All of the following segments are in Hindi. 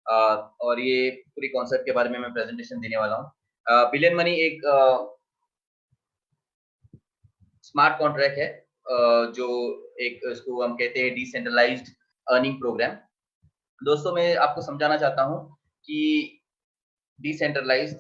और ये पूरी कॉन्सेप्ट के बारे में मैं प्रेजेंटेशन देने वाला हूँ। बिलियन मनी एक स्मार्ट कॉन्ट्रैक्ट है, जो एक इसको हम कहते हैं डिसेंट्रलाइज्ड अर्निंग प्रोग्राम। दोस्तों मैं आपको समझाना चाहता हूँ कि डिसेंट्रलाइज्ड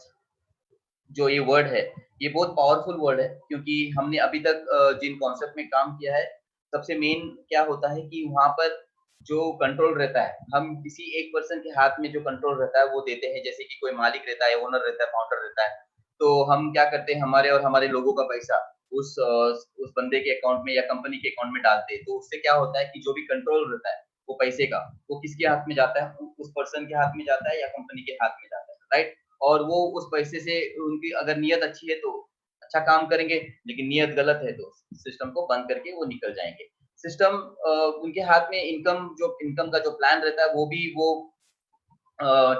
जो ये वर्ड है, ये बहुत पावरफुल वर्ड है, क्योंकि हमने अभी तक जिन कॉन्सेप्ट में काम किया है, सबसे मेन क्या होता है कि वहाँ पर जो कंट्रोल रहता है, हम किसी एक पर्सन के हाथ में जो कंट्रोल रहता है वो देते हैं। जैसे कि कोई मालिक रहता है, ओनर रहता है, फाउंडर रहता है, तो हम क्या करते हैं, हमारे और हमारे लोगों का पैसा उस बंदे के अकाउंट में या कंपनी के अकाउंट में डालते हैं। तो उससे क्या होता है कि जो भी कंट्रोल रहता है वो पैसे का, वो किसके हाथ में जाता है, उस पर्सन के हाथ में जाता है या कंपनी के हाथ में जाता है, राइट। और वो उस पैसे से उनकी अगर नीयत अच्छी है तो अच्छा काम करेंगे, लेकिन नीयत गलत है तो सिस्टम को बंद करके वो निकल जाएंगे। सिस्टम उनके हाथ में इनकम का जो प्लान रहता है वो भी वो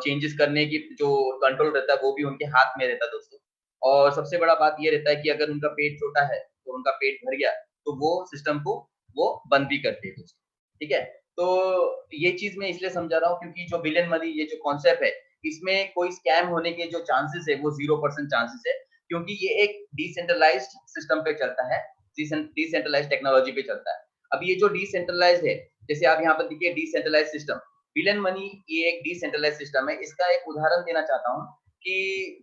चेंजेस करने की जो कंट्रोल रहता है वो भी उनके हाथ में रहता है दोस्तों। और सबसे बड़ा बात ये रहता है कि अगर उनका पेट छोटा है तो उनका पेट भर गया तो वो सिस्टम को वो बंद भी करते हैं दोस्तों, ठीक है। तो ये चीज मैं इसलिए समझा रहा हूँ क्योंकि जो बिलियन मनी ये जो कॉन्सेप्ट है, इसमें कोई स्कैम होने के जो चांसेस है वो 0% चांसेस है, क्योंकि ये एक डिसेंट्रलाइज्ड सिस्टम पे चलता है, डिसेंट्रलाइज्ड टेक्नोलॉजी पे चलता है। अब ये जो डिसेंट्रलाइज्ड है, जैसे आप यहाँ पर देखिए डिसेंट्रलाइज्ड सिस्टम, बिलियन मनी ये एक डिसेंट्रलाइज्ड सिस्टम है। इसका एक उदाहरण देना चाहता हूँ कि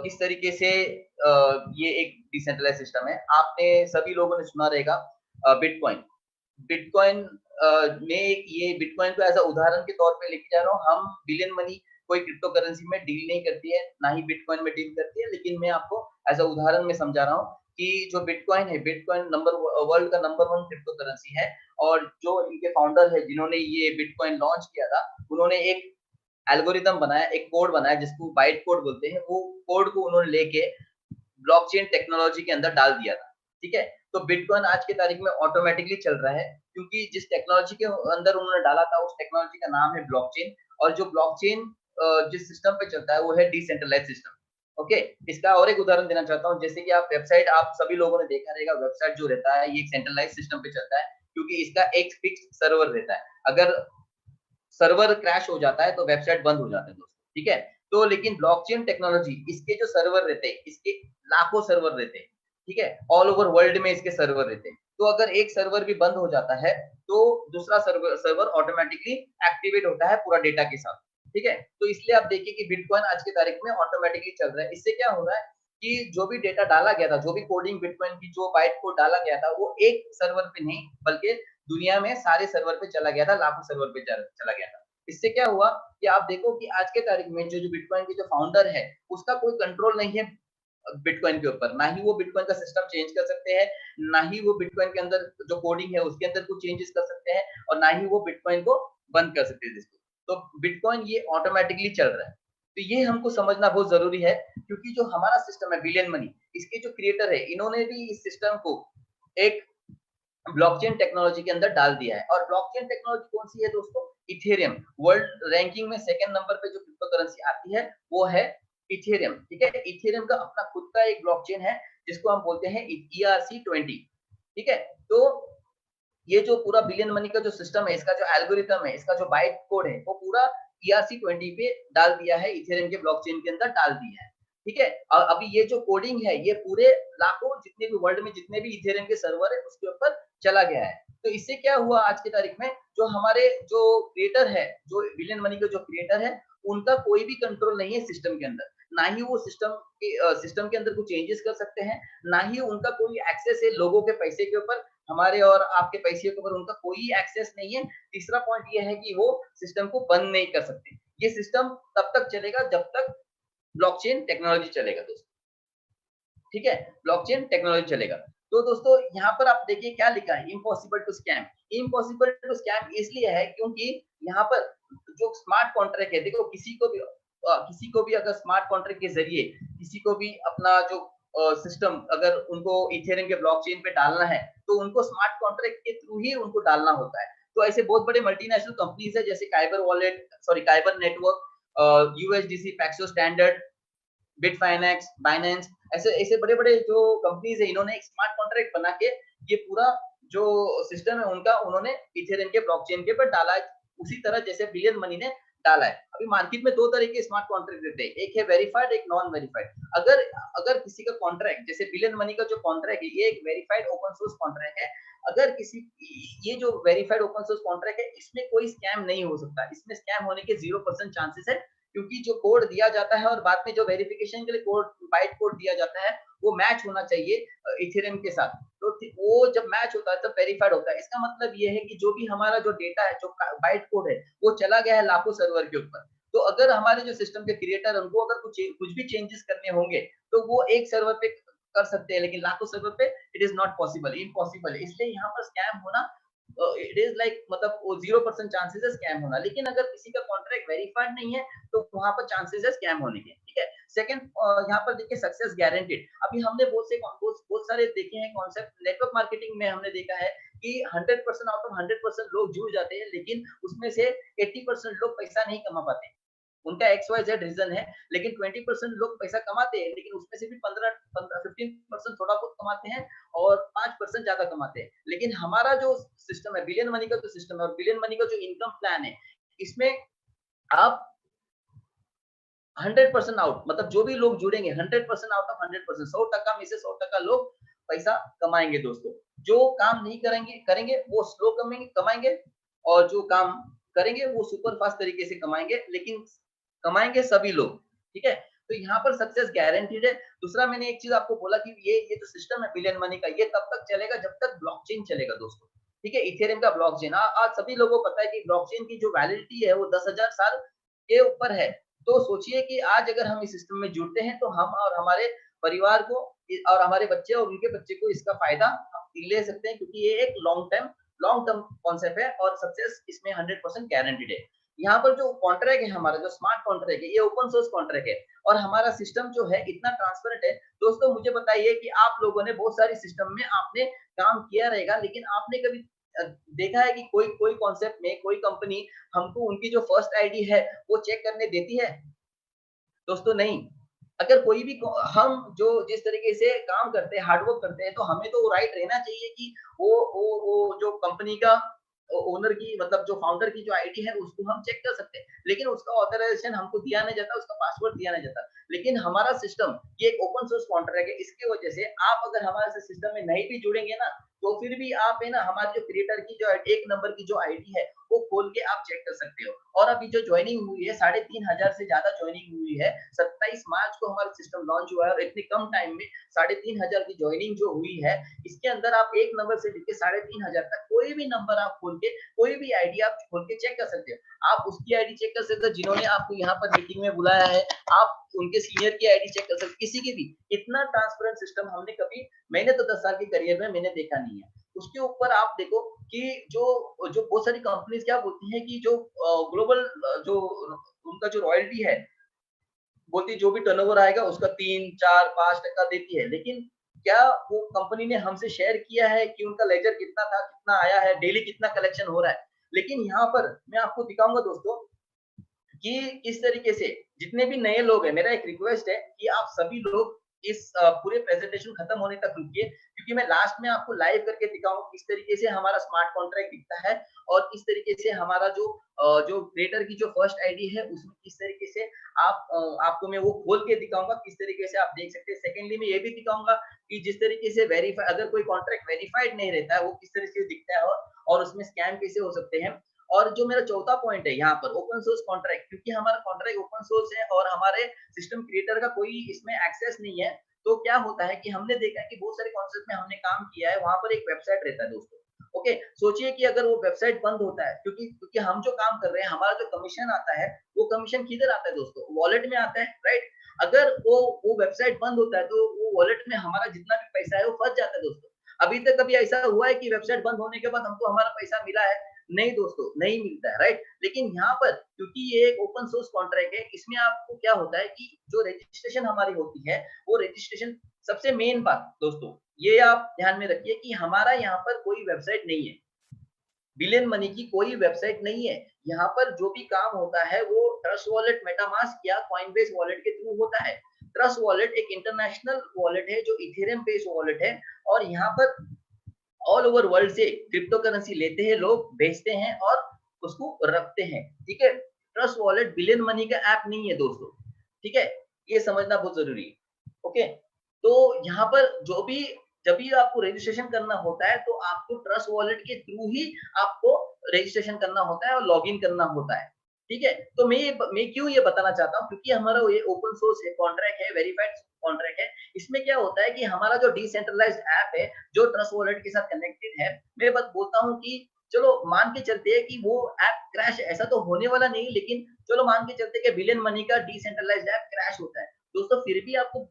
किस तरीके से ये एक डिसेंट्रलाइज्ड सिस्टम है। आपने सभी लोगों ने सुना रहेगा बिटकॉइन। बिटकॉइन में ये बिटकॉइन को एज अ उदाहरण के तौर पे लेके जा रहा हूँ। हम बिलियन मनी कोई क्रिप्टो करेंसी में डील नहीं करती है, ना ही बिटकॉइन में डील करती है, लेकिन मैं आपको एज अ उदाहरण में समझा रहा हूँ कि जो बिटकॉइन है, बिटकॉइन वर्ल्ड का नंबर 1 क्रिप्टो करेंसी है। और जो इनके फाउंडर है जिन्होंने ये बिटकॉइन लॉन्च किया था, उन्होंने एक एल्गोरिदम बनाया, एक कोड बनाया जिसको बाइट कोड बोलते हैं। वो कोड को उन्होंने लेके ब्लॉकचेन टेक्नोलॉजी के अंदर डाल दिया था, ठीक है। तो बिटकॉइन आज की तारीख में ऑटोमेटिकली चल रहा है, क्योंकि जिस टेक्नोलॉजी के अंदर उन्होंने डाला था उस टेक्नोलॉजी का नाम है ब्लॉकचेन। और जो ब्लॉकचेन जिस सिस्टम पे चलता है वो है डिसेंट्रलाइज्ड सिस्टम। ओके, इसका और एक उदाहरण देना चाहता हूँ। जैसे कि आप वेबसाइट, आप सभी लोगों ने देखा रहेगा, वेबसाइट जो रहता है ये एक सेंट्रलाइज्ड सिस्टम पे चलता है, क्योंकि इसका एक फिक्स सर्वर रहता है। अगर सर्वर क्रैश हो जाता है तो वेबसाइट बंद हो जाता है दोस्तों, ठीक है। तो लेकिन ब्लॉकचेन टेक्नोलॉजी, इसके जो सर्वर रहते हैं, इसके लाखों सर्वर रहते हैं, ठीक है। ऑल ओवर वर्ल्ड में इसके सर्वर रहते हैं। तो अगर एक सर्वर भी बंद हो जाता है तो दूसरा सर्वर ऑटोमेटिकली एक्टिवेट होता है पूरा डेटा के साथ, ठीक है। तो इसलिए आप देखिए कि बिटकॉइन आज की तारीख में ऑटोमेटिकली चल रहा है। इससे क्या हो रहा है कि जो भी डेटा डाला गया था, जो भी कोडिंग बिटकॉइन की जो बाइट कोड डाला गया था, वो एक सर्वर पे नहीं बल्कि दुनिया में सारे सर्वर पे चला गया था, लाखों सर्वर पे चला गया था। इससे क्या हुआ कि आप देखो कि आज के तारीख में जो बिटकॉइन के जो फाउंडर है, उसका कोई कंट्रोल नहीं है बिटकॉइन के ऊपर। ना ही वो बिटकॉइन का सिस्टम चेंज कर सकते हैं, ना ही वो बिटकॉइन के अंदर जो कोडिंग है उसके अंदर कुछ चेंजेस कर सकते हैं, और ना ही वो बिटकॉइन को बंद कर सकते हैं जिसको। तो बिटकॉइन ये ऑटोमेटिकली चल रहा है। तो ये हमको समझना बहुत जरूरी है, क्योंकि जो हमारा सिस्टम है बिलियन मनी, इसके जो क्रिएटर है, इन्होंने भी इस सिस्टम को एक ब्लॉकचेन टेक्नोलॉजी के अंदर डाल दिया है। और ब्लॉकचेन टेक्नोलॉजी कौन सी है दोस्तों? इथेरियम। वर्ल्ड रैंकिंग में सेकंड नंबर पे जो क्रिप्टो करेंसी आती है वो है इथेरियम, ठीक है। इथेरियम का अपना खुद का एक ब्लॉकचेन है जिसको हम बोलते हैं ERC-20, ठीक है। तो ये जो पूरा बिलियन मनी का जो सिस्टम है, इसका जो एल्गोरिथम है, इसका जो बाइट कोड है, वो पूरा ERC-20 पे डाल दिया है, इथेरियम के ब्लॉकचेन के अंदर डाल दिया है, ठीक है। और अभी ये जो कोडिंग है ये पूरे लाखों, जितने भी वर्ल्ड में जितने भी इथेरियम के सर्वर है उसके ऊपर चला गया है। तो इससे क्या हुआ आज की तारीख में, जो हमारे जो क्रिएटर है, जो बिलियन मनी के जो क्रिएटर है, उनका कोई भी कंट्रोल नहीं है सिस्टम के अंदर। ना ही वो सिस्टम के अंदर कुछ चेंजेस कर सकते हैं, ना ही उनका कोई एक्सेस है लोगों के पैसे के ऊपर। हमारे और आपके पैसे के ऊपर उनका कोई एक्सेस नहीं है। तीसरा पॉइंट ये है कि वो सिस्टम को बंद नहीं कर सकते। ये सिस्टम तब तक चलेगा जब तक ब्लॉकचेन टेक्नोलॉजी चलेगा दोस्तों, ठीक है। ब्लॉकचेन टेक्नोलॉजी चलेगा। तो दोस्तों यहाँ पर आप देखिए क्या लिखा है, impossible to scam. Impossible to scam इसलिए है क्योंकि यहाँ पर जो स्मार्ट कॉन्ट्रैक्ट है, देखो किसी को भी अगर स्मार्ट कॉन्ट्रैक्ट के जरिए किसी को भी अपना जो सिस्टम अगर उनको इथेरियम के ब्लॉकचेन पे डालना है, तो उनको स्मार्ट कॉन्ट्रैक्ट के थ्रू ही उनको डालना होता है। तो ऐसे बहुत बड़े मल्टीनेशनल कंपनीज है जैसे Kyber network, USDC, Paxos standard, Bitfinex, Binance, ऐसे ऐसे बड़े-बड़े जो कंपनीज है, इन्होंने एक स्मार्ट कॉन्ट्रैक्ट बना के ये पूरा जो सिस्टम है उनका, उन्होंने इथेरियम के ब्लॉकचेन के ऊपर डाला है। उसी तरह जैसे बिलियन मनी ने डाला है। अभी मार्केट में 2 तरह के स्मार्ट कॉन्ट्रैक्ट रहते हैं, एक है वेरिफाइड, एक नॉन वेरिफाइड। अगर अगर किसी का कॉन्ट्रैक्ट जैसे बिलियन मनी का जो कॉन्ट्रैक्ट है, ये एक वेरिफाइड ओपन सोर्स कॉन्ट्रैक्ट है। अगर किसी ये जो वेरिफाइड ओपन सोर्स कॉन्ट्रैक्ट है, इसमें कोई स्कैम नहीं हो सकता, इसमें स्कैम होने के 0% चांसेस है, क्योंकि जो कोड दिया जाता है और बाद में जो वेरिफिकेशन के लिए कोड बाइट कोड दिया जाता है, वो मैच होना चाहिए इथेरियम के साथ। तो वो जब मैच होता है तब वेरीफाइड होता है। इसका मतलब ये है कि जो भी हमारा जो डेटा है, जो बाइट कोड है, वो चला गया है लाखों सर्वर के ऊपर। तो अगर हमारे जो सिस्टम के क्रिएटर उनको अगर कुछ भी चेंजेस करने होंगे, तो वो एक सर्वर पे कर सकते हैं, लेकिन लाखों सर्वर पे it is not possible, impossible है। इसलिए यहाँ पर स्कैम होना इट इज लाइक मतलब वो 0% चांसेस है स्कैम होना। लेकिन अगर किसी का कॉन्ट्रैक्ट वेरीफाइड नहीं है, तो वहां पर चांसेस है स्कैम होने के। ठीक है। सेकंड, यहाँ पर देखिए सक्सेस गारंटीड। अभी हमने बहुत सारे देखे हैं कॉन्सेप्ट नेटवर्क मार्केटिंग में। हमने देखा है कि 100% आउट ऑफ 100% लोग जुड़ जाते हैं, लेकिन उसमें से 80% लोग पैसा नहीं कमा पाते। उनका XYZ रीजन है, लेकिन 20% लोग पैसा कमाते हैं, लेकिन उसमें से भी 15% थोड़ा बहुत कमाते हैं और 5% ज्यादा कमाते हैं। लेकिन हमारा जो सिस्टम है, बिलियन मनी का जो सिस्टम है और बिलियन मनी का जो इनकम प्लान है, इसमें आप 100% आउट, मतलब जो भी लोग जुड़ेंगे 100% आउट ऑफ 100%, 100% में से 100% लोग पैसा कमाएंगे दोस्तों। जो काम नहीं करेंगे वो स्लो कमाएंगे, और जो काम करेंगे वो सुपर फास्ट तरीके से कमाएंगे, लेकिन कमाएंगे सभी लोग। ठीक है। तो यहाँ पर सक्सेस गारंटीड है। दूसरा, मैंने एक चीज आपको बोला कि ये जो सिस्टम है बिलियन मनी का, ये तब तक चलेगा जब तक ब्लॉकचेन चलेगा दोस्तों। ठीक है। इथेरियम का ब्लॉकचेन, आज सभी लोगों को पता है कि ब्लॉकचेन की जो वैलिडिटी है वो 10,000 साल के ऊपर है। तो सोचिए कि आज अगर हम इस सिस्टम में जुड़ते हैं, तो हम और हमारे परिवार को और हमारे बच्चे और उनके बच्चे को इसका फायदा ले सकते हैं, क्योंकि ये एक लॉन्ग टर्म कॉन्सेप्ट है और सक्सेस इसमें 100% गारंटीड है। यहाँ पर जो कॉन्ट्रैक्ट है हमारा, जो स्मार्ट कॉन्ट्रैक्ट है, ये ओपन सोर्स कॉन्ट्रैक्ट है और हमारा सिस्टम जो है इतना ट्रांसपेरेंट है। दोस्तों मुझे बताइए कि आप लोगों ने बहुत सारी सिस्टम में आपने काम किया रहेगा, लेकिन आपने कभी देखा है कि कोई कोई कॉन्सेप्ट में कोई कंपनी हमको उनकी जो फर्स्ट आईडी है वो चेक करने देती है? दोस्तों नहीं। अगर कोई भी हम जो जिस तरीके से काम करते हैं, हार्ड वर्क करते हैं, तो हमें तो राइट रहना चाहिए कि वो जो कंपनी का ओनर की, मतलब जो फाउंडर की जो आईडी है, उसको हम चेक कर सकते हैं, लेकिन उसका ऑथराइजेशन हमको दिया नहीं जाता, उसका पासवर्ड दिया नहीं जाता। लेकिन हमारा सिस्टम ये एक ओपन सोर्स कॉन्ट्रैक्ट है, इसकी वजह से आप अगर हमारे सिस्टम में नहीं भी जुड़ेंगे ना, तो फिर भी आप है ना हमारे जो क्रिएटर की जो एक नंबर की जो आईडी है, वो खोल के आप चेक कर सकते हो। और अभी जो ज्वाइनिंग हुई है, 3,500 से ज्यादा ज्वाइनिंग हुई है। 27 मार्च को हमारा सिस्टम लॉन्च हुआ है और इतनी कम टाइम में 3,500 की ज्वाइनिंग जो हुई है, इसके अंदर आप एक नंबर से लेके 3,500 तक कोई भी नंबर आप खोल के, कोई भी आईडी आप खोल के चेक कर सकते हो। आप उसकी आईडी चेक कर सकते हो जिन्होंने आपको यहाँ पर मीटिंग में बुलाया है, आप उनके सीनियर की आईडी चेक कर सकते हो, किसी की भी। इतना ट्रांसपेरेंट सिस्टम हमने कभी, मैंने तो 10 साल की करियर में मैंने देखा नहीं है। उसके ऊपर आप देखो कि जो जो बहुत सारी कंपनीज क्या बोलती हैं कि जो ग्लोबल जो उनका जो रॉयल्टी है, बोलती जो भी टर्नओवर आएगा उसका 3, 4, 5% देती है। लेकिन क्या वो कंपनी ने हमसे शेयर किया है कि उनका लेजर कितना था, कितना आया है, डेली कितना कलेक्शन हो रहा है? लेकिन यहाँ पर मैं आपको दिखाऊंगा दोस्तों कि किस तरीके से जितने भी नए लोग हैं, मेरा एक रिक्वेस्ट है कि आप सभी लोग इस पूरे प्रेजेंटेशन खत्म होने तक रुकिए, क्योंकि मैं लास्ट में आपको लाइव करके दिखाऊंगा किस तरीके से हमारा स्मार्ट कॉन्ट्रैक्ट दिखता है और किस तरीके से हमारा जो क्रिएटर की जो फर्स्ट आईडी है उसमें किस तरीके से आपको मैं वो खोल के दिखाऊंगा, किस तरीके से आप देख सकते हैं। सेकेंडली मैं ये भी दिखाऊंगा कि जिस तरीके से वेरीफाई, अगर कोई कॉन्ट्रैक्ट वेरीफाइड नहीं रहता है वो किस तरीके से दिखता है और उसमें स्कैम कैसे हो सकते हैं। और जो मेरा चौथा पॉइंट है यहाँ पर ओपन सोर्स कॉन्ट्रैक्ट, क्योंकि हमारा कॉन्ट्रैक्ट ओपन सोर्स है और हमारे सिस्टम क्रिएटर का कोई इसमें एक्सेस नहीं है, तो क्या होता है कि हमने देखा है कि बहुत सारे कॉन्सेप्ट में हमने काम किया है, वहां पर एक वेबसाइट रहता है दोस्तों। ओके, सोचिए कि अगर वो वेबसाइट बंद होता है, क्योंकि क्योंकि हम जो काम कर रहे हैं, हमारा जो कमीशन आता है, वो कमीशन किधर आता है दोस्तों? वॉलेट में आता है, राइट? अगर वो वेबसाइट बंद होता है, तो वो वॉलेट में हमारा जितना भी पैसा है वो फंस जाता है दोस्तों। अभी तक कभी ऐसा हुआ है कि वेबसाइट बंद होने के बाद हमको हमारा पैसा मिला है? नहीं दोस्तों, नहीं मिलता है, राइट? लेकिन यहाँ पर क्योंकि ये एक ओपन सोर्स कॉन्ट्रैक्ट है, इसमें आपको क्या होता है कि जो रजिस्ट्रेशन हमारी होती है, वो रजिस्ट्रेशन सबसे मेन बात दोस्तों, ये आप ध्यान में रखिए कि हमारा यहाँ पर कोई वेबसाइट नहीं है। बिलियन मनी की कोई वेबसाइट नहीं है। यहाँ पर जो भी काम होता है वो ट्रस्ट वॉलेट, मेटामास्क या कॉइनबेस वॉलेट के थ्रू होता है। ट्रस्ट वॉलेट एक इंटरनेशनल वॉलेट है जो इथेरियम बेस्ड वॉलेट है, और यहाँ पर ऑल ओवर वर्ल्ड से क्रिप्टो करेंसी लेते हैं लोग, बेचते हैं और उसको रखते हैं। ठीक है। ट्रस्ट वॉलेट बिलियन मनी का ऐप नहीं है दोस्तों, ठीक है? ये समझना बहुत ज़रूरी है, ओके? तो यहाँ पर जब भी आपको रजिस्ट्रेशन करना होता है, तो आपको ट्रस्ट वॉलेट के थ्रू ही आपको रजिस्ट्रेशन करना होता है और लॉगिन करना होता है, ठीक है? तो मैं क्यों ये बताना चाहता हूँ, क्योंकि हमारा ये ओपन सोर्स है, कॉन्ट्रैक्ट है, वेरिफाइड कॉन्ट्रैक्ट है। इसमें क्या होता है कि हमारा जो डिसेंट्रलाइज्ड ऐप है, जो ट्रस्ट वॉलेट के साथ कनेक्टेड है, मैं बस बोलता हूँ कि चलो मान के चलते हैं कि वो ऐप क्रैश, ऐसा तो होने वाला नहीं, लेकिन चलो मान के चलते कि बिलियन मनी का डिसेंट्रलाइज्ड ऐप क्रैश होता है। दोस्तों फिर भी आपको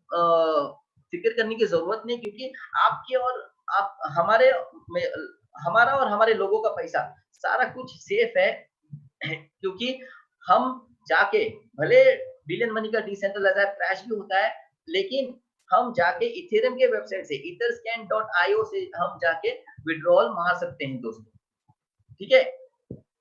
फ़िक्र करने की ज़रूरत नहीं, क्योंकि आपके और आप हमारे में हमारा और हमारे लोगों का पैसा सारा कुछ सेफ है। क्योंकि हम जाके, भले बिलियन मनी का डिसेंट्रलाइज्ड ऐप क्रैश भी होता है, लेकिन हम जाके इथेरियम के वेबसाइट से etherscan.io से हम जाके विथड्रॉल मार सकते हैं दोस्तों, ठीक है?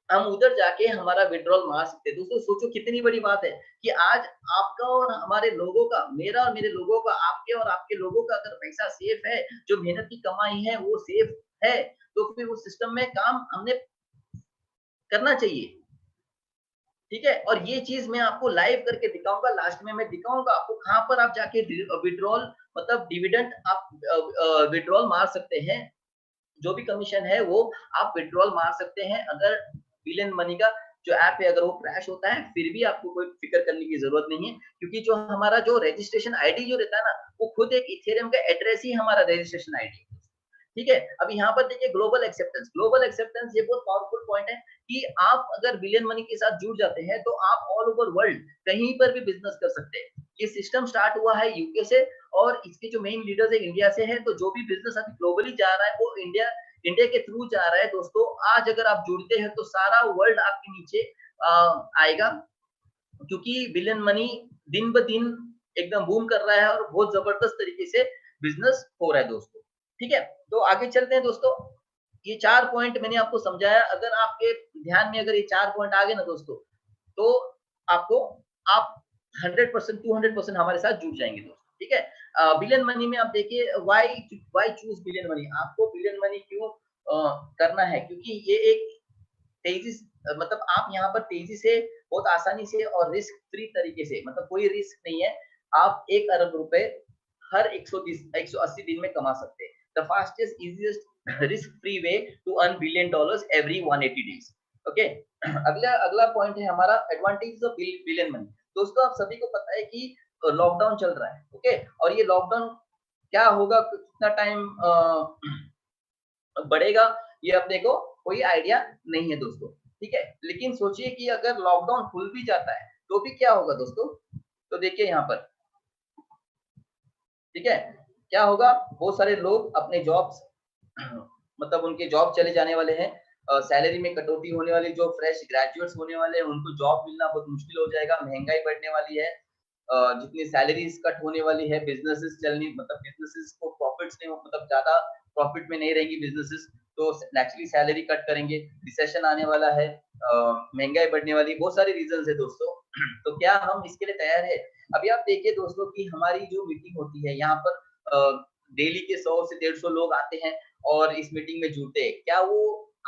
हम उधर जाके हमारा विथड्रॉल मार सकते हैं। दोस्तों सोचो कितनी बड़ी बात है कि आज आपका और हमारे लोगों का, मेरा और मेरे लोगों का, आपके और आपके लोगों का अगर पैसा सेफ है, जो मेहनत की कमाई है वो सेफ है, तो फिर उस सिस्टम में काम हमने करना चाहिए। ठीक है? और ये चीज़ मैं आपको लाइव करके दिखाऊँगा, लास्ट में मैं दिखाऊँगा आपको कहाँ पर आप जाके विथड्रॉल मतलब डिविडेंड आप विथड्रॉल मार सकते हैं। जो भी कमीशन है वो आप विथड्रॉल मार सकते हैं। अगर बिलियन मनी का जो ऐप है अगर वो क्रैश होता है, फिर भी आपको कोई फ़िक्र करने की ज़रूरत नहीं है, क्योंकि जो हमारा जो रजिस्ट्रेशन आईडी जो रहता है ना, वो खुद एक इथेरियम का एड्रेस ही हमारा रजिस्ट्रेशन आईडी है। ठीक है? अब यहाँ पर देखिए ग्लोबल एक्सेप्टेंस ये बहुत पावरफुल पॉइंट है कि आप अगर बिलियन मनी के साथ जुड़ जाते हैं, तो आप ऑल ओवर वर्ल्ड कहीं पर भी बिज़नेस कर सकते हैं। ये सिस्टम स्टार्ट हुआ है यूके से और इसके जो मेन लीडर्स है इंडिया से है, तो जो भी बिज़नेस अभी ग्लोबली जा रहा है वो इंडिया के थ्रू जा रहा है दोस्तों। आज अगर आप जुड़ते हैं तो सारा वर्ल्ड आपके नीचे आएगा, क्योंकि बिलियन मनी दिन ब दिन एकदम बूम कर रहा है और बहुत ज़बरदस्त तरीके से बिज़नेस हो रहा है दोस्तों। ठीक है? तो आगे चलते हैं दोस्तों। ये 4 पॉइंट मैंने आपको समझाया, अगर आपके ध्यान में अगर ये 4 पॉइंट आ गए ना दोस्तों, तो आपको आप 100% 200% हमारे साथ जुड़ जाएँगे दोस्तों, ठीक है? बिलियन मनी में आप देखिए व्हाई चूज़ बिलियन मनी? आपको बिलियन मनी क्यों करना है? क्योंकि ये एक मतलब आप यहाँ पर तेज़ी से, बहुत आसानी से और रिस्क फ्री तरीके से, मतलब कोई रिस्क नहीं है, आप 1 अरब रुपए हर 180 दिन में कमा सकते हैं। The fastest easiest risk free way to earn billion dollars every 180 days. Okay? अगला अगला पॉइंट है हमारा एडवांटेज ऑफ बिलियन मनी। दोस्तों आप सभी को पता है कि लॉकडाउन चल रहा है, ओके? और ये लॉकडाउन क्या होगा, कितना टाइम बढ़ेगा, ये अपने को कोई आइडिया नहीं है दोस्तों, ठीक है? लेकिन सोचिए कि अगर लॉकडाउन खुल भी जाता है, तो भी क्या होगा दोस्तों? तो देखिए यहाँ पर, ठीक है? क्या होगा? बहुत सारे लोग अपने जॉब्स मतलब उनके जॉब चले जाने वाले हैं, सैलरी में कटौती होने वाली, जो फ्रेश ग्रेजुएट्स होने वाले हैं, उनको जॉब मिलना बहुत मुश्किल हो जाएगा, महँगाई बढ़ने वाली है, जितनी सैलरीज़ कट होने वाली है, बिज़नेसेस को प्रॉफिट्स नहीं हो, मतलब ज़्यादा प्रॉफिट में नहीं रहेंगी बिज़नेसेस, तो नेचुरली सैलरी कट करेंगे, रिसेशन आने वाला है, महँगाई बढ़ने वाली है, बहुत सारे रीज़न्स हैं दोस्तों। तो क्या हम इसके लिए तैयार हैं? अभी आप देखिए दोस्तों कि हमारी जो मीटिंग होती है यहाँ पर, डेली के 100 से 150 लोग आते हैं और इस मीटिंग में जुड़ते हैं। क्या वो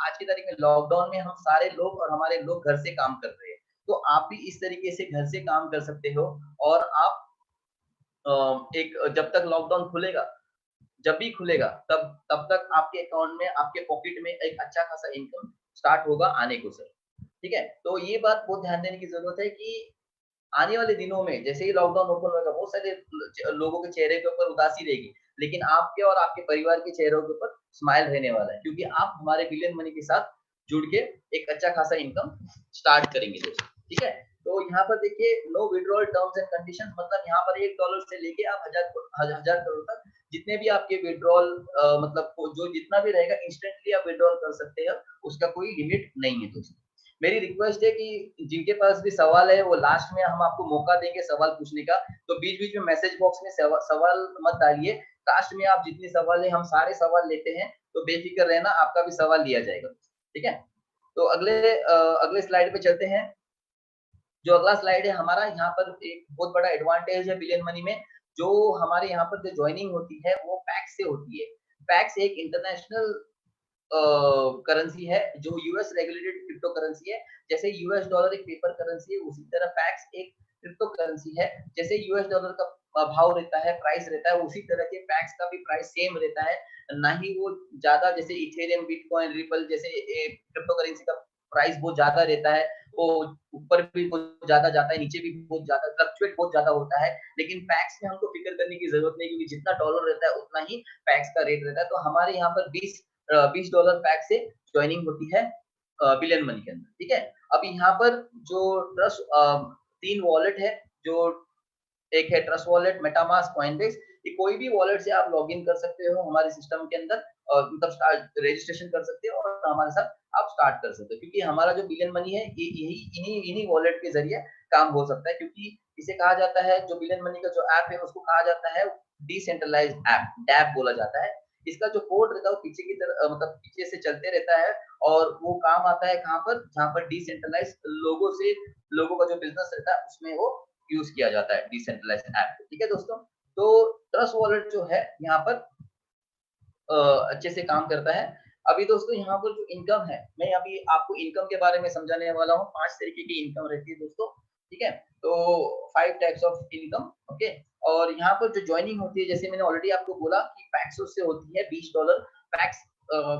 आज की तारीख में लॉकडाउन में हम सारे लोग और हमारे लोग घर से काम कर रहे हैं, तो आप भी इस तरीके से घर से काम कर सकते हो और आप एक जब तक लॉकडाउन खुलेगा, जब भी खुलेगा तब तक आपके अकाउंट में, आपके पॉकेट में एक अच्छा खासा इनकम स्टार्ट होगा आने को सर। ठीक है? तो ये बात बहुत ध्यान देने की ज़रूरत है कि आने वाले दिनों में जैसे ही लॉकडाउन ओपन होगा, बहुत सारे लोगों के चेहरे के ऊपर उदासी रहेगी, लेकिन आपके और आपके परिवार के चेहरों के ऊपर स्माइल रहने वाला है, क्योंकि आप हमारे बिलियन मनी के साथ जुड़ के एक अच्छा खासा इनकम स्टार्ट करेंगे दोस्तों, ठीक है? तो यहाँ पर देखिए no withdrawal terms and conditions, मतलब यहाँ पर $1 से लेके आप हज़ार करोड़ तक जितने भी आपके विथड्रॉल मतलब जो जितना भी रहेगा इंस्टेंटली आप विथड्रॉल कर सकते हैं, उसका कोई लिमिट नहीं है दोस्तों। मेरी रिक्वेस्ट है कि जिनके पास भी सवाल है वो लास्ट में हम आपको मौका देंगे सवाल पूछने का, तो बीच-बीच में मैसेज बॉक्स में सवाल मत डालिए। लास्ट में आप जितने सवाल है हम सारे सवाल लेते हैं, तो बेफ़िक्र रहना, आपका भी सवाल लिया जाएगा। ठीक है? तो अगले स्लाइड पे चलते हैं। जो अगला स्लाइड है हमारा, यहाँ पर एक बहुत बड़ा एडवांटेज है बिलियन मनी में, जो हमारे यहाँ पर जो जॉइनिंग होती है वो पैक्स से होती है। पैक्स एक इंटरनेशनल करेंसी है जो यूएस रेगुलेटेड क्रिप्टो करेंसी है। जैसे यूएस डॉलर एक पेपर करेंसी है, उसी तरह पैक्स एक क्रिप्टो करेंसी है। जैसे यूएस डॉलर का भाव रहता है, प्राइस रहता है, उसी तरह के पैक्स का भी प्राइस सेम रहता है। ना ही वो ज्यादा जैसे इथेरियम, बिटकॉइन, रिपल जैसे क्रिप्टो करेंसी का प्राइस बहुत ज्यादा रहता है, वो ऊपर भी बहुत ज्यादा जाता है, नीचे भी बहुत ज्यादा फ्लक्चुएट बहुत ज्यादा होता है। लेकिन पैक्स में हमको फिक्र करने की जरूरत नहीं, क्योंकि जितना डॉलर रहता है उतना ही पैक्स का रेट रहता है। तो हमारे यहाँ पर $20 पैक से ज्वाइनिंग होती है बिलियन मनी के अंदर, ठीक है। अब यहाँ पर जो ट्रस्ट 3 वॉलेट है, जो एक है ट्रस्ट वॉलेट, मेटामास्क, कॉइनबेस। ये कोई भी वॉलेट से आप लॉगिन कर सकते हो हमारे सिस्टम के अंदर, और मतलब रजिस्ट्रेशन कर सकते हो और हमारे साथ आप स्टार्ट कर सकते हो। क्योंकि हमारा जो बिलियन मनी है ये यही इन्हीं वॉलेट के जरिए काम हो सकता है। क्योंकि इसे कहा जाता है, जो बिलियन मनी का जो ऐप है उसको कहा जाता है डिसेंट्रलाइज्ड ऐप, डैप बोला जाता है। इसका जो कोड रहता है वो पीछे की तरह मतलब पीछे से चलते रहता है, और वो काम आता है कहाँ पर, जहाँ पर डिसेंट्रलाइज लोगों का जो बिजनेस रहता है उसमें वो यूज किया जाता है डिसेंट्रलाइज्ड ऐप, ठीक है दोस्तों। तो ट्रस्ट वॉलेट जो है यहाँ पर अच्छे से काम करता है। अभी दोस्तों यहाँ पर जो इनकम है, मैं अभी आपको इनकम के बारे में समझाने वाला हूँ। 5 तरीके की इनकम रहती है दोस्तों, ठीक है। तो 5 टाइप्स ऑफ इनकम, ओके। और यहाँ पर जो ज्वाइनिंग होती है, जैसे मैंने ऑलरेडी आपको बोला कि पैक्स से होती है, $20 पैक्स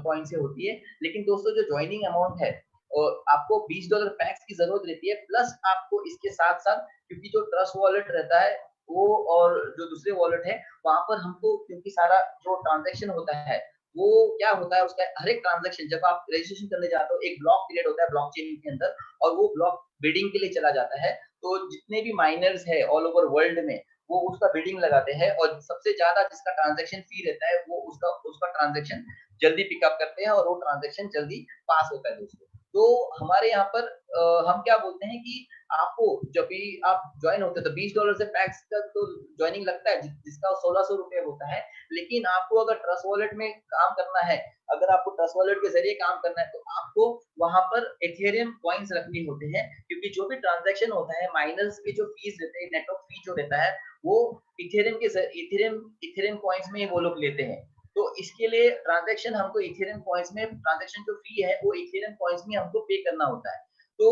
कॉइन से होती है। लेकिन दोस्तों जो ज्वाइनिंग अमाउंट है, और आपको $20 पैक्स की जरूरत रहती है, प्लस आपको इसके साथ साथ, क्योंकि जो ट्रस्ट वॉलेट रहता है वो और जो दूसरे वॉलेट है, वहां पर हमको क्योंकि सारा जो ट्रांजेक्शन होता है वो क्या होता है, उसका हर एक ट्रांजेक्शन जब आप रजिस्ट्रेशन करने जाते हो, एक ब्लॉक क्रिएट होता है ब्लॉकचेन के अंदर, और वो ब्लॉक बिडिंग के लिए चला जाता है। तो जितने भी माइनर्स है ऑल ओवर वर्ल्ड में, वो उसका बिडिंग लगाते हैं, और सबसे ज्यादा जिसका ट्रांजेक्शन फी रहता है वो उसका उसका ट्रांजेक्शन जल्दी पिकअप करते हैं, और वो ट्रांजेक्शन जल्दी पास होता है दोस्तों। तो हमारे यहाँ पर हम क्या बोलते हैं कि आपको जब भी आप ज्वाइन होते हैं तो $20 से पैक्स का तो ज्वाइनिंग लगता है, जिसका 1600 रुपए होता है। लेकिन आपको अगर ट्रस्ट वॉलेट में काम करना है, अगर आपको ट्रस्ट वॉलेट के जरिए काम करना है, तो आपको वहां पर एथेरियम कॉइन्स रखने होते हैं। क्योंकि जो भी ट्रांजेक्शन होता है, माइनर्स के जो फीस रहते हैं, नेटवर्क फी जो रहता है, वो इथेरियम कॉइन्स में वो लोग लेते हैं। तो इसके लिए ट्रांजेक्शन हमको इथेरियम कॉइन्स में, ट्रांजेक्शन जो फी है वो इथेरियम कॉइन्स में हमको पे करना होता है। तो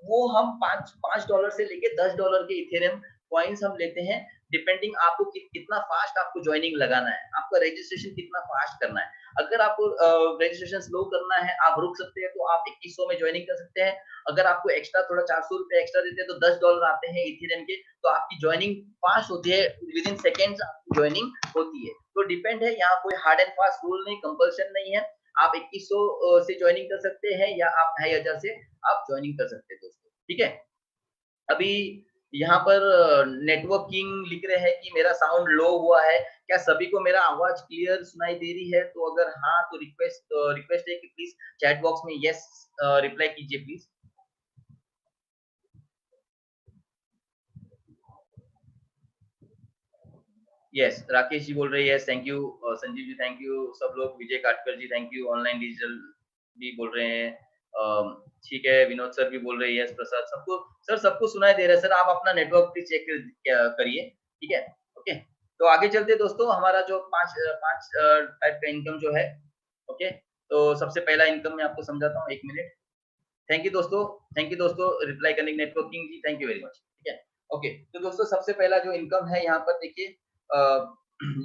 वो हम $5 से लेके $10 के इथेरियम कॉइन्स हम लेते हैं, डिपेंडिंग आपको कितना फास्ट आपको ज्वाइनिंग लगाना है, आपका रजिस्ट्रेशन कितना फास्ट करना है। अगर आपको रजिस्ट्रेशन स्लो करना है, आप रुक सकते हैं, तो आप 2100 में ज्वाइनिंग कर सकते हैं। अगर आपको एक्स्ट्रा थोड़ा 400 रुपए एक्स्ट्रा देते हैं, तो $10 आते हैं इथेरियम के, तो आपकी ज्वाइनिंग फास्ट होती है, विद इन सेकेंड्स आपकी ज्वाइनिंग होती है। तो डिपेंड है, यहाँ कोई हार्ड एंड फास्ट रूल नहीं, कंपल्शन नहीं है। आप 2100 से ज्वाइनिंग कर सकते हैं, या आप 2500 से आप ज्वाइनिंग कर सकते हैं दोस्तों, ठीक है। अभी यहाँ पर नेटवर्किंग लिख रहे हैं कि मेरा साउंड लो हुआ है, क्या सभी को मेरा आवाज क्लियर सुनाई दे रही है? तो अगर हाँ, तो रिक्वेस्ट है कि प्लीज चैट बॉक्स में यस रिप्लाई कीजिए प्लीज। यस, राकेश जी बोल रहे हैं, thank you. Sanjeev ji thank you, सब लोग, Vijay Katkar ji thank you, online digital भी बोल रहे हैं, ठीक है, विनोद सर भी बोल रहे हैं, यस प्रसाद, सबको सर, सबको सुनाई दे रहा है सर। आप अपना नेटवर्क प्लीज चेक करिए, ठीक है, ओके। तो आगे चलते दोस्तों, हमारा जो पांच पांच टाइप का इनकम जो है, ओके। तो सबसे पहला इनकम मैं आपको समझाता हूँ, 1 मिनट। थैंक यू दोस्तों, रिप्लाई करने की, networking ji thank you very much, ठीक है, ओके। तो दोस्तों सबसे पहला जो इनकम है यहाँ पर देखिए,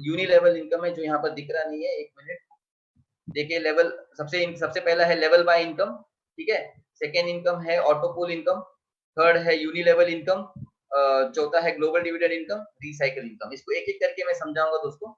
यूनि लेवल इनकम है, जो यहाँ पर दिख रहा नहीं है, 1 मिनट। देखिए लेवल, सबसे पहला है लेवल बाय इनकम, ठीक है। सेकेंड इनकम है ऑटोपूल इनकम, थर्ड है यूनि लेवल इनकम, चौथा है global dividend income, recycle income. इसको एक एक करके मैं समझाऊंगा दोस्तों,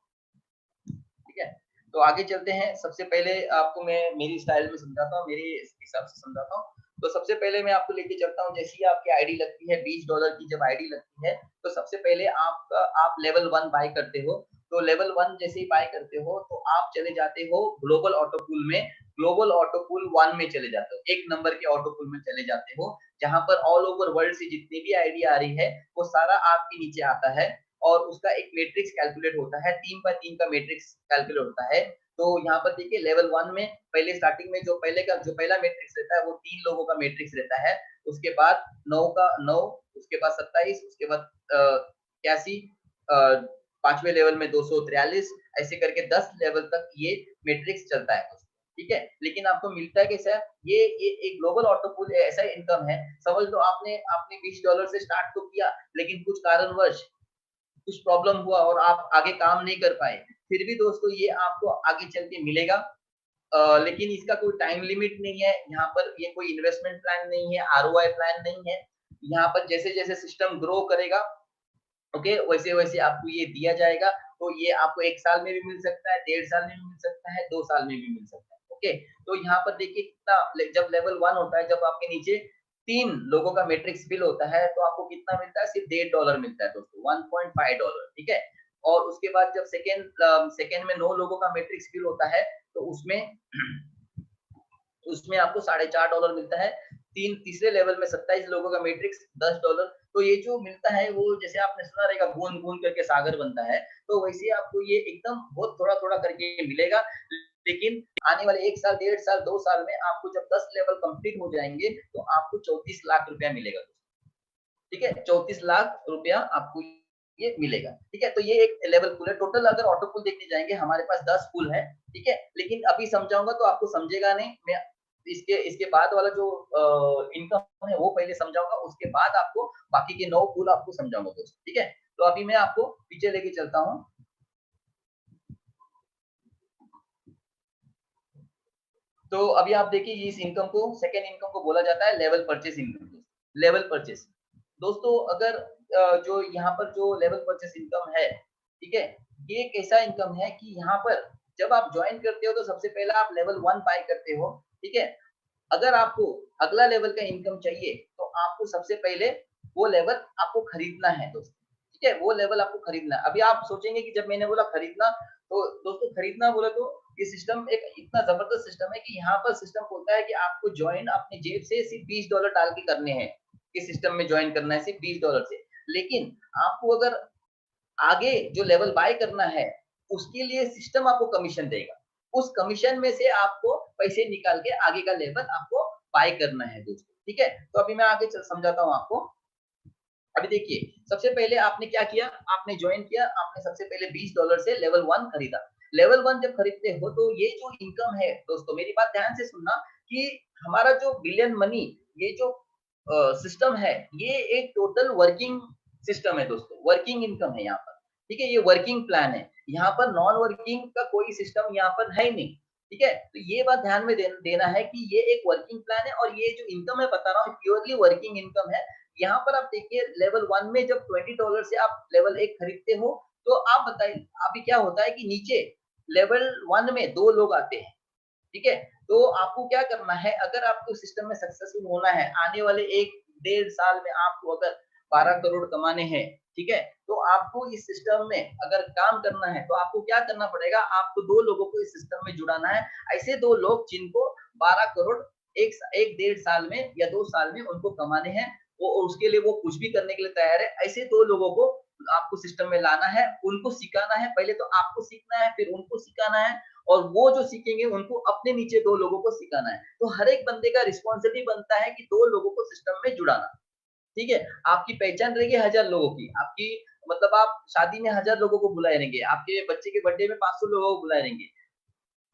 ठीक है। तो आगे चलते हैं, सबसे पहले आपको मैं मेरी स्टाइल में समझाता हूँ, मेरे हिसाब से समझाता हूँ। तो सबसे पहले मैं आपको लेके चलता हूँ, जैसे ही आपकी आईडी लगती है, $20 की जब आईडी लगती है, तो सबसे पहले आप लेवल 1 बाय करते हो। तो लेवल 1 जैसे ही बाय करते हो, तो आप चले जाते हो ग्लोबल ऑटोपूल में, ग्लोबल ऑटोपूल 1 में चले जाते हो, 1 नंबर के ऑटोपूल में चले जाते हो, जहां पर ऑल ओवर वर्ल्ड से जितनी भी आईडी आ रही है, वो सारा आपके नीचे आता है, और उसका एक मैट्रिक्स कैलकुलेट होता है, 3x3 का मैट्रिक्स कैलकुलेट होता है। तो यहाँ पर देखिए लेवल 1 में पहले स्टार्टिंग में जो पहला मैट्रिक्स रहता है, वो 3 लोगों का मैट्रिक्स रहता है। उसके बाद 9 का 9, उसके बाद 27, उसके बाद 81, पांचवें लेवल में 243, ऐसे करके 10 लेवल तक ये मैट्रिक्स चलता है। ठीक है, लेकिन आपको मिलता है कैसा? ये एक ग्लोबल ऑटो पूल ऐसा इनकम है, समझ लो आपने आपने $20 से स्टार्ट तो किया, लेकिन कुछ कारणवश कुछ प्रॉब्लम हुआ और आप आगे काम नहीं कर पाए, फिर भी दोस्तों ये आपको आगे चल के मिलेगा। लेकिन इसका कोई टाइम लिमिट नहीं है, यहाँ पर ये कोई इन्वेस्टमेंट प्लान नहीं है, आरओआई प्लान नहीं है। यहाँ पर जैसे-जैसे सिस्टम ग्रो करेगा, ओके, वैसे-वैसे आपको ये दिया जाएगा, तो ये आपको 1 साल में भी मिल सकता है, 1.5 साल में भी मिल सकता है, 2 साल में भी मिल सकता है, ओके। तो यहाँ पर देखिए कितना जब लेवल 1 होता है, जब आपके नीचे 3 लोगों का मैट्रिक्स फिल होता है, तो आपको कितना मिलता है? सिर्फ $1.5 मिलता है दोस्तों, $1.5, ठीक है? और उसके बाद जब सेकंड में 9 लोगों का मैट्रिक्स फिल होता है, तो उसमें उसमें आपको $4.5 मिलता है। तीसरे लेवल में 27 लोगों का मैट्रिक्स $10। तो ये जो मिलता है वो जैसे आपने सुना रहेगा बूंद-बूंद करके सागर बनता है, तो वैसे ही आपको ये एकदम बहुत थोड़ा-थोड़ा करके मिलेगा। लेकिन आने वाले 1 साल, 1.5 साल, 2 साल में आपको जब 10 लेवल कंप्लीट हो जाएँगे, तो आपको 34 लाख रुपया मिलेगा। ठीक है? 34 लाख रुपया आपको ये मिलेगा। ठीक है? तो ये एक लेवल पूल है। टोटल अगर ऑटो पूल देखने जाएँगे हमारे पास 10 पूल है। ठीक है? लेकिन अभी समझाऊँगा तो आपको समझेगा नहीं। मैं इसके इसके बाद वाला जो इनकम है वो पहले समझाऊँगा, उसके बाद आपको बाकी के 9 पूल आपको समझाऊँगा दोस्तों। ठीक है? तो अभी मैं आपको पीछे लेके चलता हूँ। तो अभी आप देखिए इस इनकम को सेकंड इनकम को बोला जाता है level purchase income. Level purchase. दोस्तों अगर जो यहाँ पर जो लेवल परचेस इनकम है, ठीक है? ये एक ऐसा इनकम है कि यहाँ पर जब आप जॉइन करते हो तो सबसे पहला आप लेवल 1 बाय करते हो, ठीक है? अगर आपको अगला लेवल का इनकम चाहिए, तो आपको सबसे पहले वो लेवल आपको खरीदना है दोस्तों, ठीक है? वो लेवल आपको खरीदना है। अभी आप सोचेंगे कि जब मैंने बोला खरीदना, तो दोस्तों खरीदना बोले तो ये सिस्टम एक इतना ज़बरदस्त सिस्टम है कि यहाँ पर सिस्टम बोलता है कि आपको जॉइन अपनी जेब से सिर्फ $20 डाल के करने हैं। इस सिस्टम में जॉइन करना है सिर्फ $20 से। लेकिन आपको अगर आगे जो लेवल बाय करना है, उसके लिए सिस्टम आपको कमीशन देगा। उस कमीशन में से आपको पैसे निकाल के आगे का लेवल आपको बाय करना है दोस्तों, ठीक है? तो अभी मैं आगे चल समझाता हूँ आपको। अभी देखिए, सबसे पहले आपने क्या किया? आपने जॉइन किया, आपने सबसे पहले $20 से लेवल 1 खरीदा। लेवल 1 जब खरीदते हो तो ये जो इनकम है दोस्तों मेरी बात ध्यान से सुनना कि हमारा जो बिलियन मनी ये जो सिस्टम है, ये एक टोटल वर्किंग सिस्टम है दोस्तों, वर्किंग इनकम है यहाँ पर, ठीक है? ये वर्किंग प्लान है। यहाँ पर नॉन वर्किंग का कोई सिस्टम यहाँ पर है ही नहीं, ठीक है? तो ये बात ध्यान में देना है कि ये एक वर्किंग प्लान है और ये जो इनकम मैं बता रहा हूँ प्योरली वर्किंग इनकम है। यहाँ पर आप देखिए लेवल 1 में जब $20 से आप लेवल 1 खरीदते हो, तो आप बताइए अभी क्या होता है कि नीचे लेवल 1 में 2 लोग आते हैं, ठीक है? तो आपको क्या करना है अगर आपको सिस्टम में सक्सेसफुल होना है, आने वाले 1 डेढ़ साल में आपको अगर 12 करोड़ कमाने हैं, ठीक है? तो आपको इस सिस्टम में अगर काम करना है, तो आपको क्या करना पड़ेगा? आपको 2 लोगों को इस सिस्टम में जुड़ाना है। ऐसे 2 लोग जिनको 12 करोड़ 1 डेढ़ साल में या 2 साल में उनको कमाने हैं, वो उसके लिए वो कुछ भी करने के लिए तैयार है। ऐसे 2 लोगों को आपको सिस्टम में लाना है, उनको सिखाना है, पहले तो आपको सीखना है, फिर उनको सिखाना है और वो जो सीखेंगे उनको अपने नीचे 2 लोगों को सिखाना है। तो हर एक बंदे का रिस्पॉन्सिबिलिटी बनता है कि 2 लोगों को सिस्टम में जुड़ाना, ठीक है? आपकी पहचान रहेगी 1000 लोगों की, आपकी मतलब आप शादी में 1000 लोगों को बुलाए रहेंगे, आपके बच्चे के बर्थडे में 500 लोगों को बुलाए रहेंगे।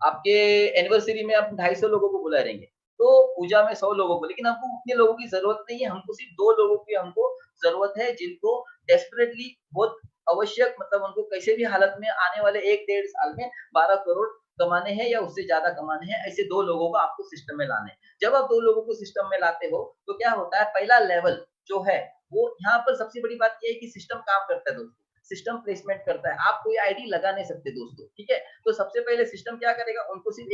आपके एनिवर्सरी में आप 250 लोगों को बुलाए रहेंगे, तो पूजा में 100 लोगों को, लेकिन हमको उतने लोगों की ज़रूरत नहीं है, हमको सिर्फ 2 लोगों की हमको ज़रूरत है, जिनको डेस्परेटली बहुत आवश्यक मतलब उनको किसी भी हालत में आने वाले 1 डेढ़ साल में 12 करोड़ कमाने हैं या उससे ज़्यादा कमाने हैं, ऐसे 2 लोगों को आपको सिस्टम में लाने हैं। जब आप 2 लोगों को सिस्टम में लाते हो, तो क्या होता है पहला लेवल जो है, वो यहाँ पर सबसे बड़ी बात ये है कि सिस्टम काम करता है दोस्तों, सिस्टम प्लेसमेंट करता है, आप कोई आईडी लगा नहीं सकते दोस्तों, ठीक है? तो सबसे पहले सिस्टम क्या करेगा उनको सिर्फ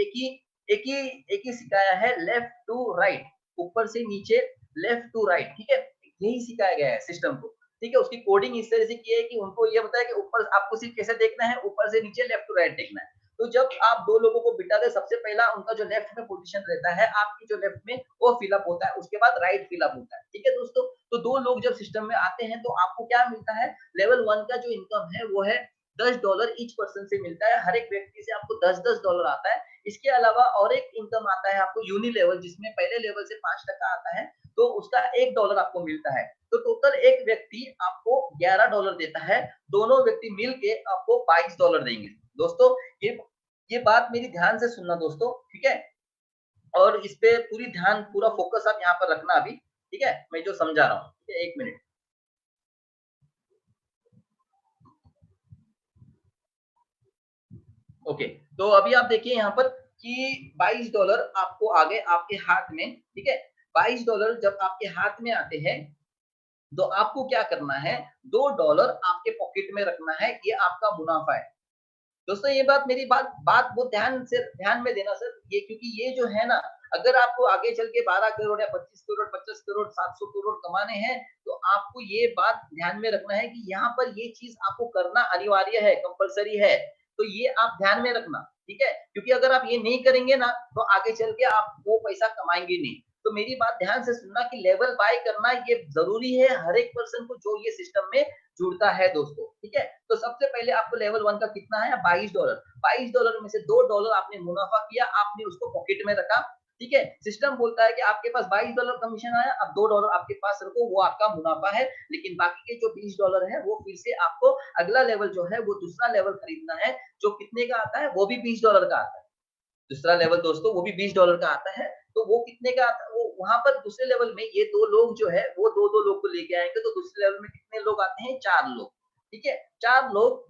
एक ही सिखाया है लेफ्ट टू राइट, ऊपर से नीचे लेफ्ट टू राइट, ठीक है? यही सिखाया गया है सिस्टम को, ठीक है? उसकी कोडिंग इस तरह से की है कि उनको ये बताया कि ऊपर आपको सिर्फ कैसे देखना है, ऊपर से नीचे लेफ्ट टू राइट देखना है। तो जब आप 2 लोगों को बिठा दे सबसे पहला उनका जो लेफ्ट में पोजीशन रहता है, आपकी जो लेफ्ट में वो फिल अप होता है, उसके बाद राइट फिल अप होता है, ठीक है दोस्तों? तो 2 लोग जब सिस्टम में आते हैं तो आपको क्या मिलता है, लेवल 1 का जो इनकम है वो है $10 ईच पर्सन से मिलता है, हर एक व्यक्ति से आपको $10-10 आता है। इसके अलावा और एक इनकम आता है आपको यूनि लेवल जिसमें पहले लेवल से 5% आता है, तो उसका $1 आपको मिलता है। तो टोटल एक व्यक्ति आपको $11 देता है, दोनों व्यक्ति मिल के आपको $22 देंगे। दोस्तों ये ये बात मेरी ध्यान से सुनना दोस्तों, ठीक है? और इस पे पूरा फोकस आप यहाँ पर रखना अभी, ठीक है? मैं जो समझा रहा हूँ, ठीक है? 1 मिनट। ओके, तो अभी आप देखिए यहाँ पर कि $22 आपको आ गए आपके हाथ में, ठीक है? $22 जब आपके हाथ में आते हैं, तो आपको क्या करना है, $2 आपके पॉकेट में रखना है, ये आपका मुनाफ़ा है। दोस्तों ये बात मेरी बात बात बहुत ध्यान में देना सर, ये क्योंकि ये जो है ना, अगर आपको आगे चल के 12 करोड़ या 25 करोड़, 50 करोड़, 700 करोड़ कमाने हैं, तो आपको ये बात ध्यान में रखना है कि यहाँ पर ये चीज़ आपको करना अनिवार्य है, कंपल्सरी है। तो ये आप ध्यान में रखना, ठीक है? क्योंकि अगर आप ये नहीं करेंगे ना, तो आगे चल के आप वो पैसा कमाएँगे नहीं। तो मेरी बात ध्यान से सुनना कि लेवल बाय करना ये ज़रूरी है हर एक पर्सन को जो ये सिस्टम में जुड़ता है दोस्तों, ठीक है? तो सबसे पहले आपको लेवल 1 का कितना है $22, $22 में से $2 आपने मुनाफ़ा किया, आपने उसको पॉकेट में रखा, ठीक है? सिस्टम बोलता है कि आपके पास $22 कमीशन आया, अब $2 आपके पास रखो, वो आपका मुनाफ़ा है, लेकिन बाकी के जो $20 है, वो फिर से आपको अगला लेवल जो है, वो दूसरा लेवल खरीदना है, जो कितने का आता है, वो भी $20 का आता है। दूसरा लेवल दोस्तों वो भी $20 का आता है, तो वो कितने का आता है, वो वहाँ पर दूसरे लेवल में ये 2 लोग जो है, वो 2-2 लोग को लेके आएँगे, तो दूसरे लेवल में कितने लोग आते हैं, 4 लोग, ठीक है? 4 लोग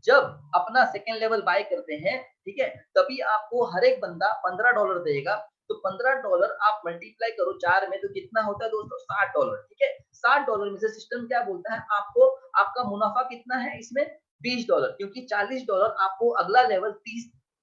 जब अपना सेकंड लेवल बाय करते हैं, ठीक है? तभी आपको हर एक बंदा $15 देगा, तो $15 आप मल्टीप्लाई करो 4 में, तो कितना होता है दोस्तों, $60, ठीक है? $60 में से सिस्टम क्या बोलता है, आपको आपका मुनाफ़ा कितना है इसमें, $20, क्योंकि $40 आपको अगला लेवल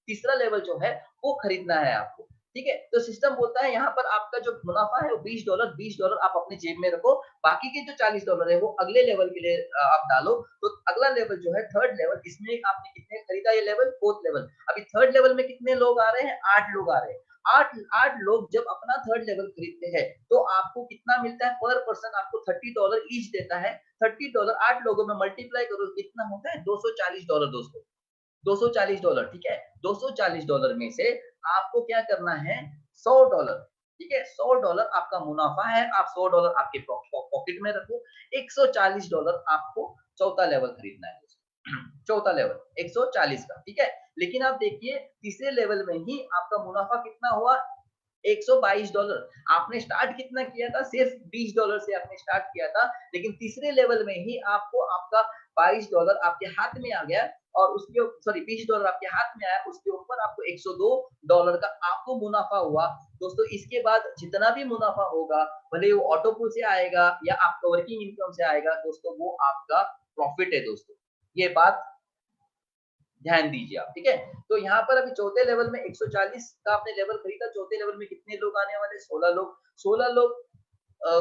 तीसरा लेवल जो है, वो खरीदना है आपको, ठीक है? तो सिस्टम बोलता है यहाँ पर आपका जो मुनाफ़ा है वो $20 आप अपनी जेब में रखो, बाकी के जो $40 है वो अगले लेवल के लिए आप डालो, तो अगला लेवल जो है थर्ड लेवल, इसमें आपने कितने खरीदा ये लेवल, फोर्थ लेवल। अभी थर्ड लेवल में कितने लोग आ रहे हैं, 8 लोग आ रहे हैं। 8 लोग जब अपना थर्ड लेवल खरीदते हैं, तो आपको कितना मिलता है, पर पर्सन आपको $30 ईच देता है। $30 8 लोगों में मल्टीप्लाई करो कितना होता है, $240 दोस्तों। $240, ठीक है? $240 में से आपको क्या करना है, $100, ठीक है? $100 आपका मुनाफ़ा है, आप $100 आपके पॉकेट में रखो, $140 आपको चौथा लेवल खरीदना है दोस्तों। चौथा लेवल 140 का, ठीक है? लेकिन आप देखिए तीसरे लेवल में ही आपका मुनाफ़ा कितना हुआ, $122। आपने स्टार्ट कितना किया था, सिर्फ $20 से आपने स्टार्ट किया था, लेकिन तीसरे लेवल में ही आपको आपका $22 आपके हाथ में आ गया, और उसके सॉरी $20 आपके हाथ में आया, उसके ऊपर आपको $102 का आपको मुनाफ़ा हुआ। दोस्तों इसके बाद जितना भी मुनाफ़ा होगा, भले वो ऑटो पूल से आएगा या आपका वर्किंग इनकम से आएगा, दोस्तों वो आपका प्रॉफिट है दोस्तों। ये बात ध्यान दीजिए आप, ठीक है? तो यहाँ पर अभी चौथे लेवल में 140 का आपने लेवल खरीदा, चौथे लेवल में कितने लोग आने वाले, 16 लोग। 16 लोग अ,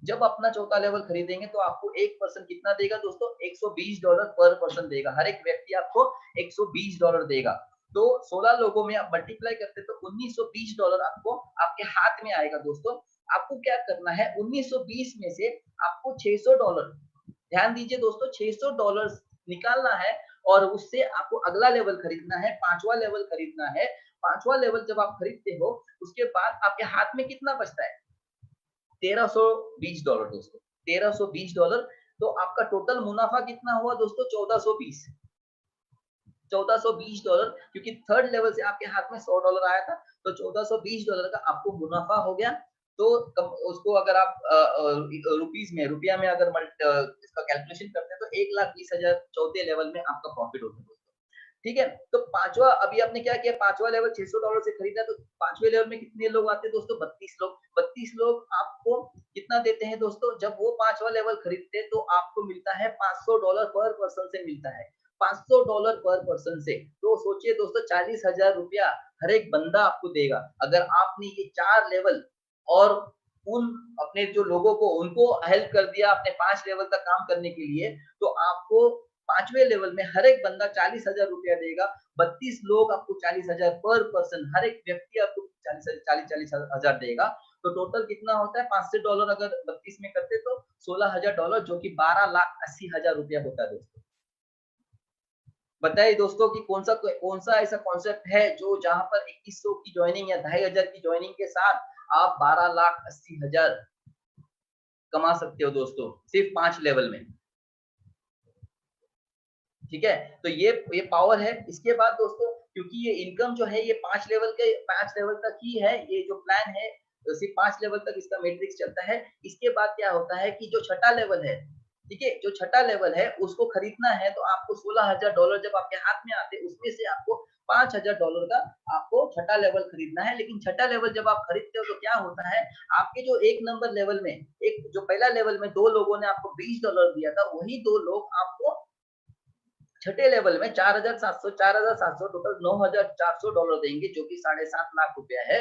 जब अपना चौथा लेवल खरीदेंगे, तो आपको एक पर्सन कितना देगा दोस्तों, $120 पर पर्सन देगा, हर एक व्यक्ति आपको $120 देगा। तो 16 लोगों में आप मल्टीप्लाई करते तो $1920 आपको आपके हाथ में आएगा दोस्तों। आपको क्या करना है, 1920 में से आपको $600, ध्यान दीजिए दोस्तों, $600 निकालना है, और उससे आपको अगला लेवल खरीदना है, 5वां लेवल खरीदना है। 5वां लेवल जब आप खरीदते हो, उसके बाद आपके हाथ में कितना बचता है, $1320 दोस्तों, $1320। तो आपका टोटल मुनाफ़ा कितना हुआ दोस्तों, 1420। $1420, क्योंकि थर्ड लेवल से आपके हाथ में $100 आया था, तो $1420 का आपको मुनाफ़ा हो गया। तो उसको अगर आप रुपीस में, रुपया में अगर इसका कैलकुलेशन करते हैं, तो 1,20,000 चौथे लेवल में आपका प्रॉफिट होता है दोस्तों। ठीक है? तो 5वां अभी आपने क्या किया, 5वां लेवल $600 से खरीदा, तो 5वें लेवल में कितने लोग आते हैं दोस्तों, 32 लोग। 32 लोग आपको कितना देते हैं दोस्तों, जब वो 5वां लेवल खरीदते हैं, तो आपको मिलता है $500 पर पर्सन से मिलता है। $500 पर पर्सन से। तो सोचिए दोस्तों, ₹40,000 हर एक बंदा आपको देगा। अगर आपने ये 4 लेवल और उन अपने जो लोगों को उनको हेल्प कर दिया अपने 5 लेवल तक काम करने के लिए, तो आपको 5वें लेवल में हर एक बंदा ₹40,000 देगा। 32 लोग आपको 40,000 पर पर्सन, हर एक व्यक्ति आपको 40 हज़ार देगा। तो टोटल कितना होता है, $500 अगर 32 में करते तो $16,000, जो कि ₹12,80,000 होता है दोस्तों। बताइए दोस्तों कि कौन-सा ऐसा कॉन्सेप्ट है जो जहाँ पर 2100 की जॉइनिंग या 2500 की जॉइनिंग के साथ आप 12,80,000 कमा सकते हो दोस्तों, सिर्फ 5 लेवल में। ठीक है? तो ये पावर है। इसके बाद दोस्तों क्योंकि ये इनकम जो है ये 5 लेवल तक ही है, ये जो प्लान है सिर्फ 5 लेवल तक इसका मैट्रिक्स चलता है। इसके बाद क्या होता है कि जो छठा लेवल है, ठीक है? जो छठा लेवल है उसको खरीदना है तो आपको $16,000 जब आपके हाथ में आते हैं, उसमें से आपको $5,000 का आपको छठा लेवल खरीदना है। लेकिन छठा लेवल जब आप खरीदते हो तो क्या होता है, आपके जो 1 नंबर लेवल में एक जो पहला लेवल में 2 लोगों ने आपको $20 दिया था, वही 2 लोग आपको छठे लेवल में 4,700 टोटल $9,400 देंगे, जो कि 7.5 लाख रुपया है,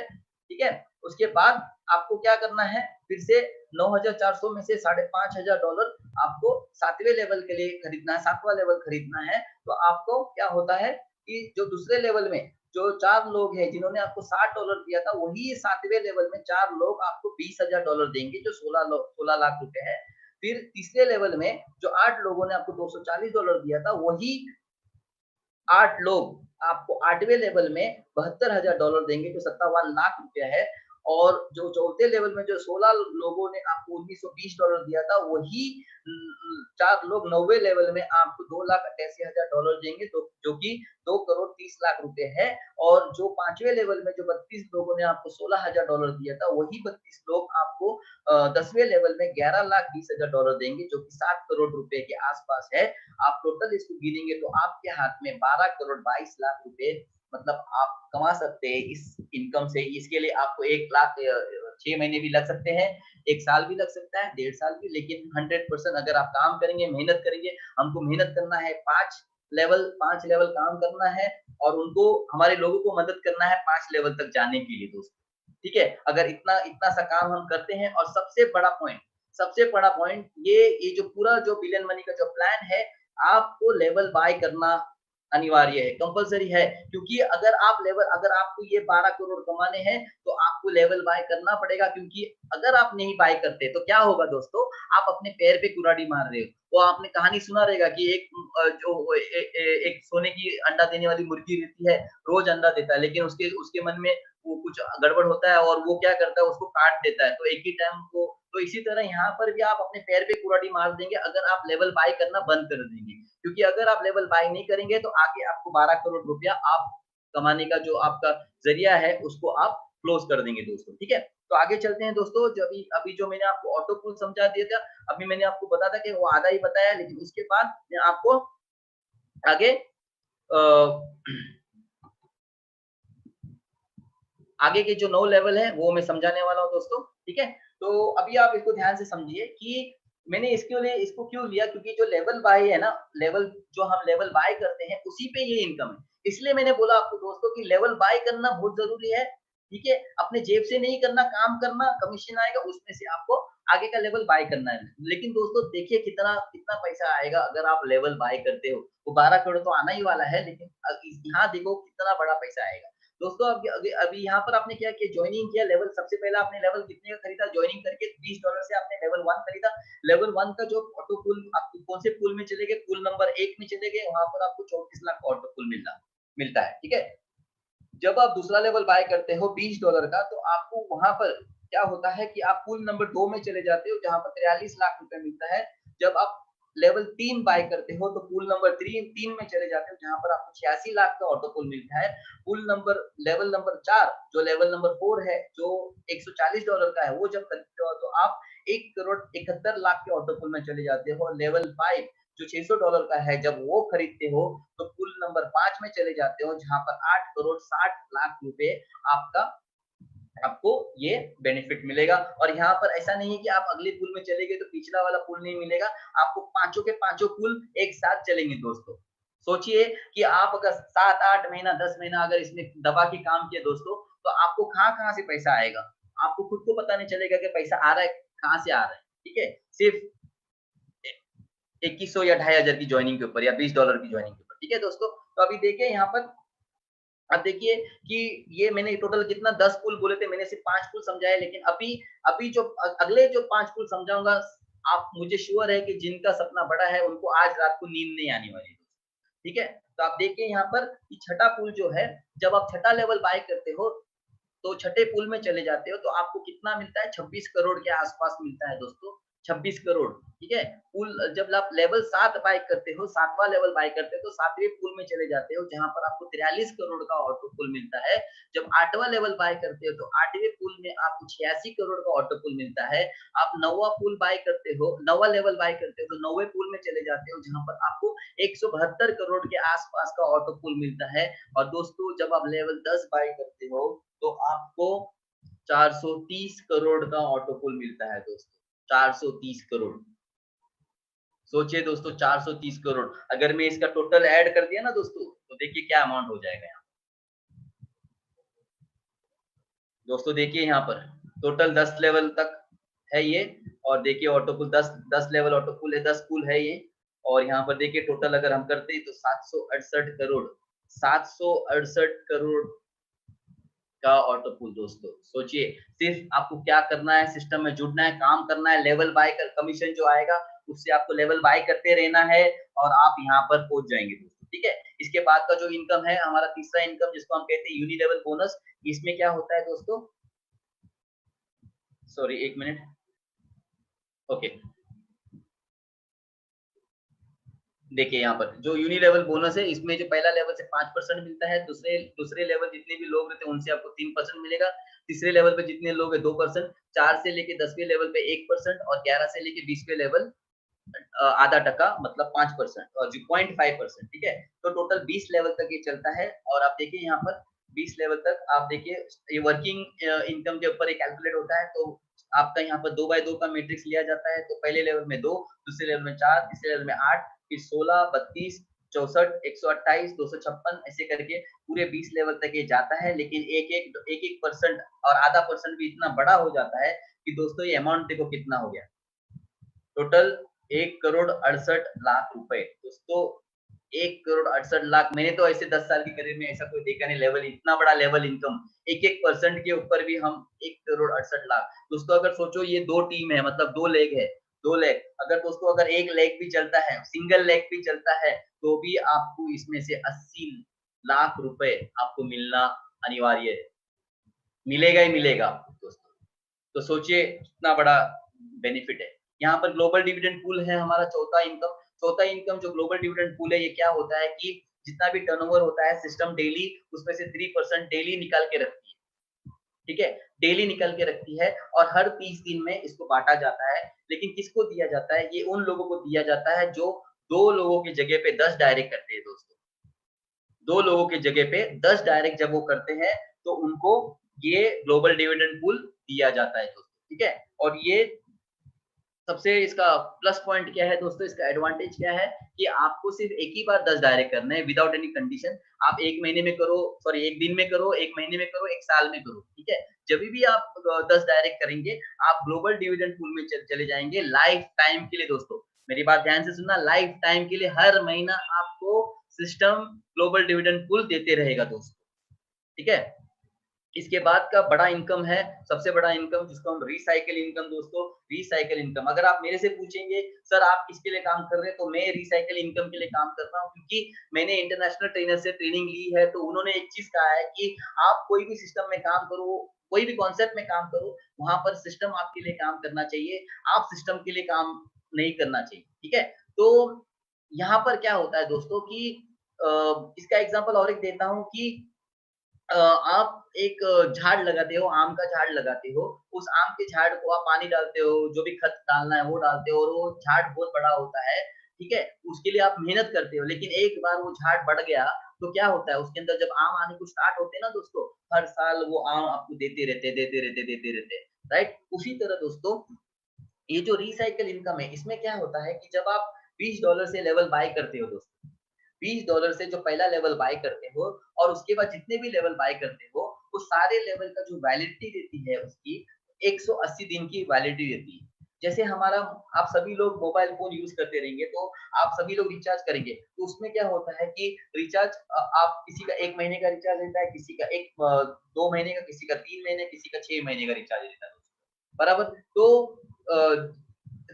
ठीक है? उसके बाद आपको क्या करना है, फिर से 9,400 में से $5,500 आपको 7वें लेवल के लिए खरीदना है, 7वां लेवल खरीदना है। तो आपको क्या होता है कि जो दूसरे लेवल में जो 4 लोग हैं जिन्होंने आपको $60 दिया था, वही 7वें लेवल में 4 लोग आपको $20,000 देंगे, जो 16 लाख रुपए है। फिर तीसरे लेवल में जो 8 लोगों ने आपको $240 दिया था, वही 8 लोग आपको 8वें लेवल में $72,000 देंगे, जो 57 लाख रुपया है। और जो चौथे लेवल में जो 16 लोगों ने आपको $1920 दिया था, वही 4 लोग 9वें लेवल में आपको $2,88,000 देंगे, तो जो कि 2,30,00,000 रुपए है। और जो 5वें लेवल में जो 32 लोगों ने आपको $16,000 दिया था, वही 32 लोग आपको 10वें लेवल में $11,20,000 देंगे, जो कि 7 करोड़ रुपए के आसपास है। आप टोटल इसको गिनेंगे तो आपके हाथ में 12,22,00,000 रुपए मतलब आप कमा सकते हैं इस इनकम से। इसके लिए आपको 1 लाख 6 महीने भी लग सकते हैं, 1 साल भी लग सकता है, 1.5 साल भी, लेकिन 100% अगर आप काम करेंगे, मेहनत करेंगे, हमको मेहनत करना है, 5 लेवल काम करना है और उनको हमारे लोगों को मदद करना है 5 लेवल तक जाने के लिए दोस्तों, ठीक है? अगर इतना इतना सा काम हम करते हैं। और सबसे बड़ा पॉइंट ये जो पूरा जो बिलियन मनी का जो प्लान है, आपको लेवल बाय करना अनिवार्य है, कंपल्सरी है। क्योंकि अगर आपको ये 12 करोड़ कमाने हैं, तो आपको लेवल बाय करना पड़ेगा। क्योंकि अगर आप नहीं बाय करते तो क्या होगा दोस्तों, आप अपने पैर पे कुल्हाड़ी मार रहे हो। वो आपने कहानी सुना रहेगा कि एक सोने की अंडा देने वाली मुर्गी रहती है, रोज अंडा देता है, लेकिन उसके उसके मन में वो कुछ गड़बड़ होता है और वो क्या करता है, उसको काट देता है। तो एक ही टाइम को तो इसी तरह यहाँ पर भी आप अपने पैर पे कुल्हाड़ी मार देंगे अगर आप लेवल बाय करना बंद कर देंगे। क्योंकि अगर आप लेवल बाय नहीं करेंगे तो आगे आपको 12 करोड़ रुपया आप कमाने का जो आपका ज़रिया है उसको आप क्लोज़ कर देंगे दोस्तों, ठीक है? तो आगे चलते हैं दोस्तों। जो अभी अभी जो मैंने आपको ऑटो पूल समझा दिया था, अभी मैंने आपको बताया था कि वो आधा ही बताया, लेकिन उसके बाद मैं आपको आगे अ, आगे के जो 9 लेवल है वो मैं समझाने वाला हूँ दोस्तों, ठीक है? तो अभी आप इसको ध्यान से समझिए कि मैंने इसको क्यों लिया, क्योंकि जो लेवल बाय है ना, जो हम लेवल बाय करते हैं उसी पे ये इनकम है। इसलिए मैंने बोला आपको दोस्तों कि लेवल बाय करना बहुत ज़रूरी है, ठीक है? अपने जेब से नहीं करना, काम करना, कमीशन आएगा उसमें से आपको आगे का लेवल बाय करना है। लेकिन दोस्तों देखिए कितना कितना पैसा आएगा अगर आप लेवल बाय करते हो। वो 12 करोड़ तो आना ही वाला है, लेकिन यहाँ देखो कितना बड़ा पैसा आएगा। दोस्तों अभी अभी अभी यहाँ पर आपने क्या किया, ज्वाइनिंग किया लेवल। सबसे पहले आपने लेवल कितने का खरीदा, ज्वाइनिंग करके $20 से आपने लेवल 1 खरीदा। लेवल 1 का जो ऑटो पूल, आप कौन से पूल में चले गए, पूल नंबर 1 में चले गए, वहाँ पर आपको 34 लाख का ऑटो पूल मिलता है, ठीक है? जब आप दूसरा लेवल बाय करते हो $20 का, तो आपको वहाँ पर क्या होता है कि आप पूल नंबर 2 में चले जाते हो, जहाँ पर 43 लाख रुपए मिलता है। जब आप लेवल 3 बाय करते हो, तो पूल नंबर 3 में चले जाते हो, जहाँ पर आपको 86 लाख का ऑटो पूल मिलता है। लेवल नंबर 4 जो लेवल नंबर 4 है, जो $140 का है, वो जब खरीदते हो तो आप 1 करोड़ 71 लाख के ऑटो पूल में चले जाते हो। लेवल 5 जो $600 का है, जब वो खरीदते हो तो पुल नंबर 5 में चले जाते हो, जहाँ पर 8 करोड़ 60 लाख रुपए आपका आपको ये बेनिफिट मिलेगा। और यहाँ पर ऐसा नहीं है कि आप अगले पुल में चले गए तो पिछला वाला पुल नहीं मिलेगा, आपको पाँचों के पाँचों पुल एक साथ चलेंगे दोस्तों। सोचिए कि आप अगर 7-8 महीना 10 महीना अगर इसमें दबा के काम किए दोस्तों, तो आपको कहाँ-कहाँ से पैसा आएगा, आपको खुद को पता नहीं चलेगा कि पैसा आ रहा है, कहाँ से आ रहा है, ठीक है? सिर्फ 2100 या 2500 की जॉइनिंग के ऊपर या $20 की जॉइनिंग के ऊपर, ठीक है दोस्तों? तो अभी देखिए यहाँ पर, अब देखिए कि ये मैंने टोटल कितना 10 पुल बोले थे, मैंने सिर्फ 5 पुल समझाए। लेकिन अभी अभी जो अगले जो 5 पुल समझाऊँगा, आप मुझे श्योर है कि जिनका सपना बड़ा है उनको आज रात को नींद नहीं आने वाली है, ठीक है? तो आप देखिए यहाँ पर कि छठा पुल जो है, जब आप छठा लेवल बाय करते हो, तो छठे पुल में चले जाते हो तो आपको कितना मिलता है, 26 करोड़ के आस-पास मिलता है दोस्तों। 26 करोड़, ठीक है। पूल जब आप लेवल 7 बाय करते हो, 7वां लेवल बाय करते हो, तो 7वें पूल में चले जाते हो जहाँ पर आपको 43 करोड़ का ऑटो पूल मिलता है। जब 8वां लेवल बाय करते हो तो 8वें पूल में आपको 86 करोड़ का ऑटो पूल मिलता है। आप 9वां पूल बाय करते हो, 9वां लेवल बाय करते हो तो 9वें पूल में चले जाते हो जहाँ पर आपको 172 करोड़ के आसपास का ऑटो पूल मिलता है। और दोस्तों जब आप लेवल 10 बाय करते हो तो आपको 430 करोड़ का ऑटो पूल मिलता है दोस्तों, 430 करोड़। सोचिए दोस्तों 430 करोड़, अगर मैं इसका टोटल ऐड कर दिया ना दोस्तों, तो देखिए क्या अमाउंट हो जाएगा यहाँ। दोस्तों देखिए यहाँ पर टोटल 10 लेवल तक है ये, और देखिए auto pool 10 level auto pool है, 10 पूल है ये। और यहाँ पर देखिए टोटल अगर हम करते हैं तो 768 करोड़, 768 करोड़ का ऑटो पूल दोस्तों। सोचिए सिर्फ आपको क्या करना है, सिस्टम में जुड़ना है, काम करना है, लेवल बाय कर कमीशन जो आएगा उससे आपको लेवल बाय करते रहना है और आप यहाँ पर पहुंच जाएंगे दोस्तों, ठीक है। इसके बाद का जो इनकम है हमारा तीसरा इनकम, जिसको हम कहते हैं यूनी लेवल बोनस। इसमें क्या होता है दोस्तों, सॉरी एक मिनट, ओके। देखिए यहाँ पर जो यूनी लेवल बोनस है, इसमें जो पहला लेवल से 5% मिलता है, दूसरे दूसरे लेवल जितने भी लोग रहते हैं उनसे आपको 3% मिलेगा, तीसरे लेवल पे जितने लोग हैं 2%, 4 से लेके 10वें लेवल पे 1% और 11 से लेके 20वें लेवल आधा टका मतलब 5% और जो 0.5%, ठीक है। तो टोटल 20 लेवल तक ये चलता है। और आप देखिए यहाँ पर 20 लेवल तक आप देखिए ये वर्किंग इनकम के ऊपर एक कैलकुलेट होता है। तो आपका यहाँ पर 2/2 का मैट्रिक्स लिया जाता है। तो पहले लेवल में 2, दूसरे लेवल में 4, तीसरे लेवल में 8, फिर 16, 32, 64, 128, 256 ऐसे करके पूरे 20 लेवल तक ये जाता है। लेकिन एक परसेंट और आधा परसेंट भी इतना बड़ा हो जाता है कि दोस्तों ये अमाउंट देखो कितना हो गया, टोटल 1,68,00,000 रुपए दोस्तों। 1,68,00,000, मैंने तो ऐसे 10 साल की करियर में ऐसा कोई देखा नहीं, लेवल इतना बड़ा लेवल इनकम, एक परसेंट के ऊपर भी हम 1,68,00,000 दोस्तों। अगर सोचो ये 2 टीम है, मतलब 2 लेग है, 2 लेग, अगर दोस्तों अगर एक लेग भी चलता है, सिंगल लेग भी चलता है, तो भी आपको इसमें से 80 लाख रुपए आपको मिलना अनिवार्य है, मिलेगा ही मिलेगा आपको दोस्तों। तो सोचिए कितना बड़ा बेनिफिट है। यहाँ पर ग्लोबल डिविडेंड पूल है हमारा चौथा इनकम। चौथा इनकम जो ग्लोबल डिविडेंड पूल है, ये क्या होता है कि जितना भी टर्नओवर होता है सिस्टम डेली, उसमें से 3% डेली निकाल के रखती है, ठीक है। डेली निकल के रखती है और हर 30 दिन में इसको बांटा जाता है। लेकिन किसको दिया जाता है, ये उन लोगों को दिया जाता है जो 2 लोगों की जगह पे 10 डायरेक्ट करते हैं दोस्तों। 2 लोगों की जगह पे 10 डायरेक्ट जब वो करते हैं तो उनको ये ग्लोबल डिविडेंड पूल दिया जाता है दोस्तों, ठीक है। और ये सबसे इसका प्लस पॉइंट क्या है दोस्तों, इसका एडवांटेज क्या है कि आपको सिर्फ एक ही बार 10 डायरेक्ट करना है विदाउट एनी कंडीशन। आप एक महीने में करो, सॉरी एक दिन में करो, एक महीने में करो, एक साल में करो, ठीक है। जब भी आप 10 डायरेक्ट करेंगे आप ग्लोबल डिविडेंड पूल में चले जाएंगे लाइफ टाइम के लिए दोस्तों। मेरी बात ध्यान से सुनना, लाइफ टाइम के लिए हर महीना आपको सिस्टम ग्लोबल डिविडेंड पूल देते रहेगा दोस्तों, ठीक है। इसके बाद का बड़ा इनकम है, सबसे बड़ा इनकम जिसको हम रिसाइकिल इनकम दोस्तों। रिसाइकिल इनकम, अगर आप मेरे से पूछेंगे सर आप किसके लिए काम कर रहे हैं, तो मैं रिसाइकिल इनकम के लिए काम करता हूँ। क्योंकि मैंने इंटरनेशनल ट्रेनर से ट्रेनिंग ली है, तो उन्होंने एक चीज कहा है कि आप कोई भी सिस्टम में काम करो, कोई भी कॉन्सेप्ट में काम करो, वहां पर सिस्टम आपके लिए काम करना चाहिए, आप सिस्टम के लिए काम नहीं करना चाहिए, ठीक है। तो यहाँ पर क्या होता है दोस्तों कि इसका एग्जाम्पल और एक देता हूँ कि आप एक झाड़ लगाते हो, आम का झाड़ लगाते हो, उस आम के झाड़ को आप पानी डालते हो, जो भी खत डालना है वो डालते हो और वो झाड़ बहुत बड़ा होता है, ठीक है? उसके लिए आप मेहनत करते हो, लेकिन एक बार वो झाड़ बढ़ गया, तो क्या होता है उसके अंदर जब आम आने को स्टार्ट होते हैं ना दोस्तों, हर साल वो आम आपको देते रहते, राइट? उसी तरह दोस्तों ये जो रिसाइकिल इनकम है, इसमें क्या होता है कि जब आप $20 से लेवल बाय करते हो दोस्तों, $20 से जो पहला लेवल बाय करते हो और उसके बाद जितने भी लेवल बाय करते हो, वो सारे लेवल का जो वैलिडिटी रहती है उसकी 180 दिन की वैलिडिटी रहती है। जैसे हमारा आप सभी लोग मोबाइल फ़ोन यूज़ करते रहेंगे, तो आप सभी लोग रिचार्ज करेंगे, तो उसमें क्या होता है कि रिचार्ज आप किसी का 1 महीने का रिचार्ज रहता है, किसी का 2 महीने का, किसी का 3 महीने, किसी का 6 महीने का रिचार्ज रहता है। बराबर? तो अ,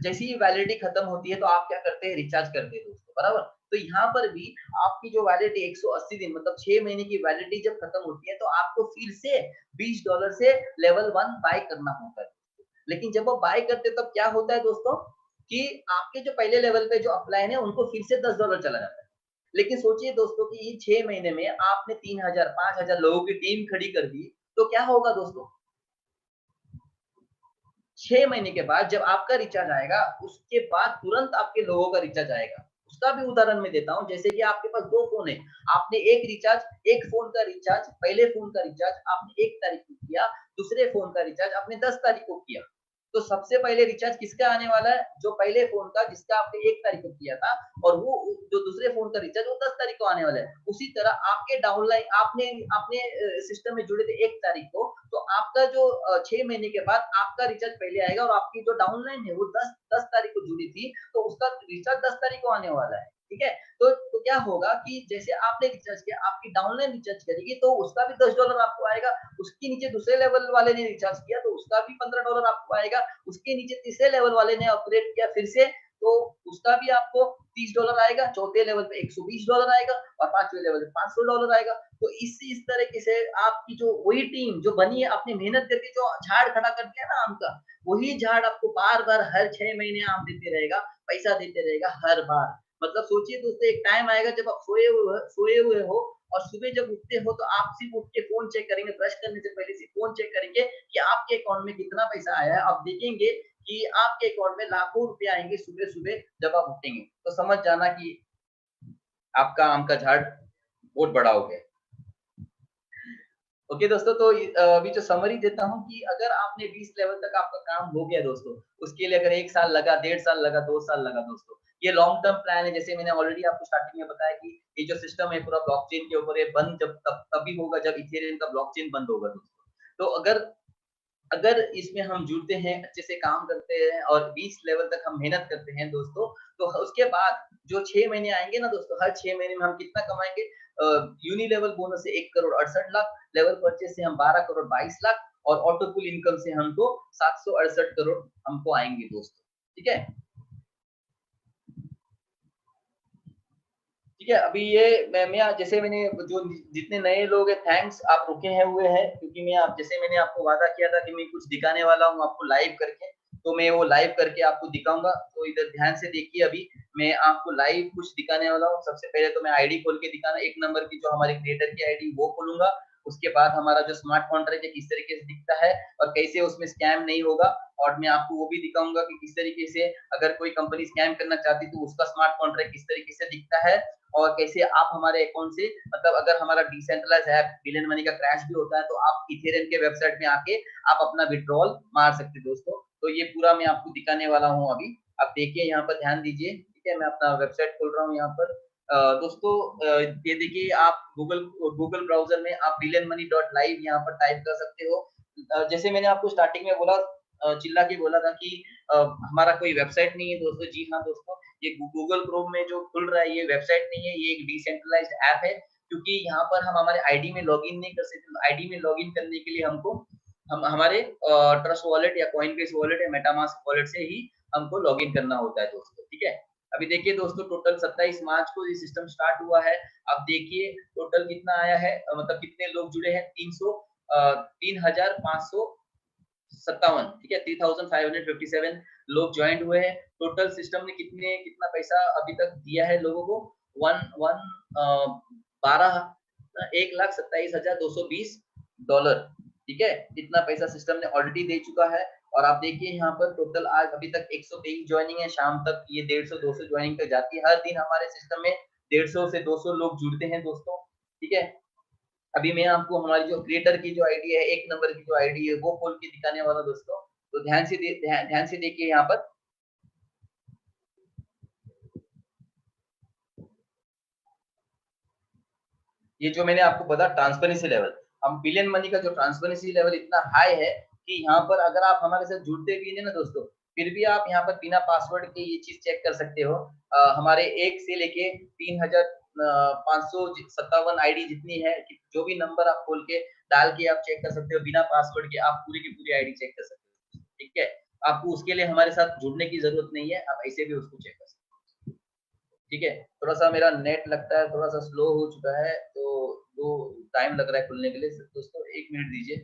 जैसे ही वैलिडिटी खत्म होती है तो आप क्या करते हैं, रिचार्ज करते हैं दोस्तों, बराबर? तो यहाँ पर भी आपकी जो वैलिडिटी 180 दिन मतलब 6 महीने की वैलिडिटी जब खत्म होती है तो आपको फिर से $20 से लेवल 1 बाय करना होता है। लेकिन जब वो बाय करते तब क्या होता है दोस्तों कि आपके जो पहले लेवल पे जो अपलाइन है उनको फिर से $10 चला जाता है। लेकिन सोचिए दोस्तों कि ये 6 महीने में आपने 3000 5000 लोगों की टीम खड़ी कर दी, तो क्या होगा दोस्तों? 6 महीने के बाद जब आपका रिचार्ज आएगा, उसके बाद तुरंत आपके लोगों का रिचार्ज आएगा। उसका भी उदाहरण मैं देता हूँ, जैसे कि आपके पास 2 फ़ोन है, आपने एक फ़ोन का रिचार्ज पहले फ़ोन का रिचार्ज आपने 1 तारीख को किया, दूसरे फ़ोन का रिचार्ज आपने 10 तारीख को किया। तो सबसे पहले रिचार्ज किसका आने वाला है? जो पहले फ़ोन का जिसका आपने 1 तारीख को किया था और वो जो दूसरे फ़ोन का रिचार्ज वो 10 तारीख को आने वाला है। उसी तरह आपके डाउनलाइन आपने अपने सिस्टम में जुड़े थे 1 तारीख को, तो आपका जो 6 महीने के बाद आपका रिचार्ज पहले आएगा और आपकी जो डाउनलाइन है वो 10 तारीख को जुड़ी थी, तो उसका रिचार्ज 10 तारीख को आने वाला है, ठीक है? तो क्या होगा कि जैसे आपने रिचार्ज किया, आपकी डाउनलाइन रिचार्ज करेगी तो उसका भी $10 आपको आएगा, उसके नीचे दूसरे लेवल वाले ने रिचार्ज किया तो उसका भी $15 आपको आएगा, उसके नीचे तीसरे लेवल वाले ने अपग्रेड किया फिर से, तो उसका भी आपको $30 आएगा, चौथे लेवल पे $120 आएगा और 5वें लेवल पे $500 आएगा। तो इस तरीके से आपकी जो वही टीम जो बनी है आपने मेहनत करके जो झाड़ खड़ा कर दिया ना आम का, वही झाड़ आपको बार-बार हर 6 महीने आम देते रहेगा, पैसा देते रहेगा हर बार। मतलब सोचिए दोस्तों एक टाइम आएगा जब आप सोए हुए हो और सुबह जब उठते हो तो आप सिर्फ उठ के फ़ोन चेक करेंगे, ब्रश करने से पहले सिर्फ फ़ोन चेक करेंगे कि आपके अकाउंट में कितना पैसा आया है। आप देखेंगे कि आपके अकाउंट में लाखों रुपए आएँगे सुबह-सुबह जब आप उठेंगे। तो समझ जाना कि आपका आम का झाड़ बहुत बड़ा हो गया है। ओके दोस्तों, तो अभी जो समरी देता हूँ कि अगर आपने 20 लेवल तक आपका काम हो गया दोस्तों, उसके लिए अगर 1 साल लगा, 1.5 साल लगा, 2 साल लगा दोस्तों, ये लॉन्ग टर्म प्लान है। जैसे मैंने ऑलरेडी आपको स्टार्टिंग में बताया कि ये जो सिस्टम है पूरा ब्लॉकचेन के ऊपर है, बंद जब तभी होगा जब इथेरियम का ब्लॉकचेन बंद होगा दोस्तों। तो अगर अगर इसमें हम जुड़ते हैं, अच्छे से काम करते हैं और 20 लेवल तक हम मेहनत करते हैं दोस्तों, तो उसके बाद जो 6 महीने आएँगे ना दोस्तों, हर 6 महीने में हम कितना कमाएँगे? यूनि लेवल बोनस से 1 करोड़ 68 लाख, लेवल परचेज़ से हम 12 करोड़ 22 लाख और ऑटो पुल इनकम से हमको 768 करोड़ हमको आएँगे दोस्तों, ठीक है? ठीक है, अभी ये मैं जैसे मैंने जो जितने नए लोग हैं थैंक्स आप रुके हैं हुए हैं क्योंकि मैं आप जैसे मैंने आपको वादा किया था कि मैं कुछ दिखाने वाला हूँ आपको लाइव करके, तो मैं वो लाइव करके आपको दिखाऊँगा। तो इधर ध्यान से देखिए अभी मैं आपको लाइव कुछ दिखाने वाला हूँ। सबसे पहले तो मैं आईडी खोल के दिखाना 1 नंबर की जो हमारे क्रिएटर की आईडी वो खोलूँगा। उसके बाद हमारा जो स्मार्ट कॉन्ट्रैक्ट है किस तरीके से दिखता है और कैसे उसमें स्कैम नहीं होगा और मैं आपको वो भी दिखाऊँगा कि किस तरीके से अगर कोई कंपनी स्कैम करना चाहती है तो उसका स्मार्ट कॉन्ट्रैक्ट किस तरीके से दिखता है और कैसे आप हमारे अकाउंट से मतलब अगर हमारा डिसेंट्रलाइज्ड ऐप बिलियन मनी का क्रैश भी होता है तो आप इथेरियम के वेबसाइट में आके आप अपना विथड्रॉल मार सकते हैं दोस्तों। तो ये पूरा मैं आपको दिखाने वाला हूँ अभी। आप देखिए यहाँ पर ध्यान दीजिए, ठीक है? मैं अपना वेबसाइट खोल रहा हूँ यहाँ पर। दोस्तों ये देखिए आप गूगल ब्राउज़र में आप billionmoney.live यहाँ पर टाइप कर सकते हो। जैसे मैंने आपको स्टार्टिंग में बोला चिल्ला के बोला था कि हमारा कोई वेबसाइट नहीं है दोस्तों। जी हाँ दोस्तों, ये गूगल क्रोम में जो खुल रहा है ये वेबसाइट नहीं है, ये एक डिसेंट्रलाइज्ड ऐप है क्योंकि यहाँ पर हम हमारे आईडी में लॉगिन नहीं कर सकते। आईडी में लॉगिन करने के लिए हमको हम हमारे ट्रस्ट वॉलेट या कॉइनबेस वॉलेट या मेटामास्क वॉलेट से ही हमको लॉगिन करना होता है दोस्तों, ठीक है? अभी देखिए दोस्तों टोटल 27 मार्च को ये सिस्टम स्टार्ट हुआ है। अब देखिए टोटल कितना आया है मतलब कितने लोग जुड़े हैं 3,557 ठीक है 3,557 लोग ज्वाइंट हुए हैं। टोटल सिस्टम ने कितना पैसा अभी तक दिया है लोगों को 12 $1,27,220 ठीक है? इतना पैसा सिस्टम ने ऑलरेडी दे चुका है और आप देखिए यहाँ पर टोटल आज अभी तक 123 ज्वाइनिंग है, शाम तक ये 150-200 ज्वाइनिंग तक जाती है। हर दिन हमारे सिस्टम में 150 से 200 लोग जुड़ते हैं दोस्तों, ठीक है? अभी मैं आपको हमारी जो क्रिएटर की जो आईडी है, 1 नंबर की जो आईडी है, वो खोल के दिखाने वाला दोस्तों। तो ध्यान से देखिए यहाँ पर। ये जो मैंने आपको बताया ट्रांसपेरेंसी लेवल, हम बिलियन मनी का जो ट्रांसपेरेंसी लेवल इतना हाई है कि यहाँ पर अगर आप हमारे साथ जुड़ते भी हैं ना दोस्तों, फिर भी आप यहाँ पर बिना पासवर्ड के ये चीज़ चेक कर सकते हो। हमारे 1 से लेके 3,557 आईडी जितनी है, कि जो भी नंबर आप खोल के डाल के आप चेक कर सकते हो, बिना पासवर्ड के आप पूरी की पूरी आईडी चेक कर सकते हो, ठीक है? आपको उसके लिए हमारे साथ जुड़ने की ज़रूरत नहीं है, आप ऐसे भी उसको चेक कर सकते हो। ठीक है, थोड़ा-सा मेरा नेट लगता है थोड़ा-सा स्लो हो चुका है, तो टाइम लग रहा है खुलने के लिए। दोस्तों 1 मिनट दीजिए।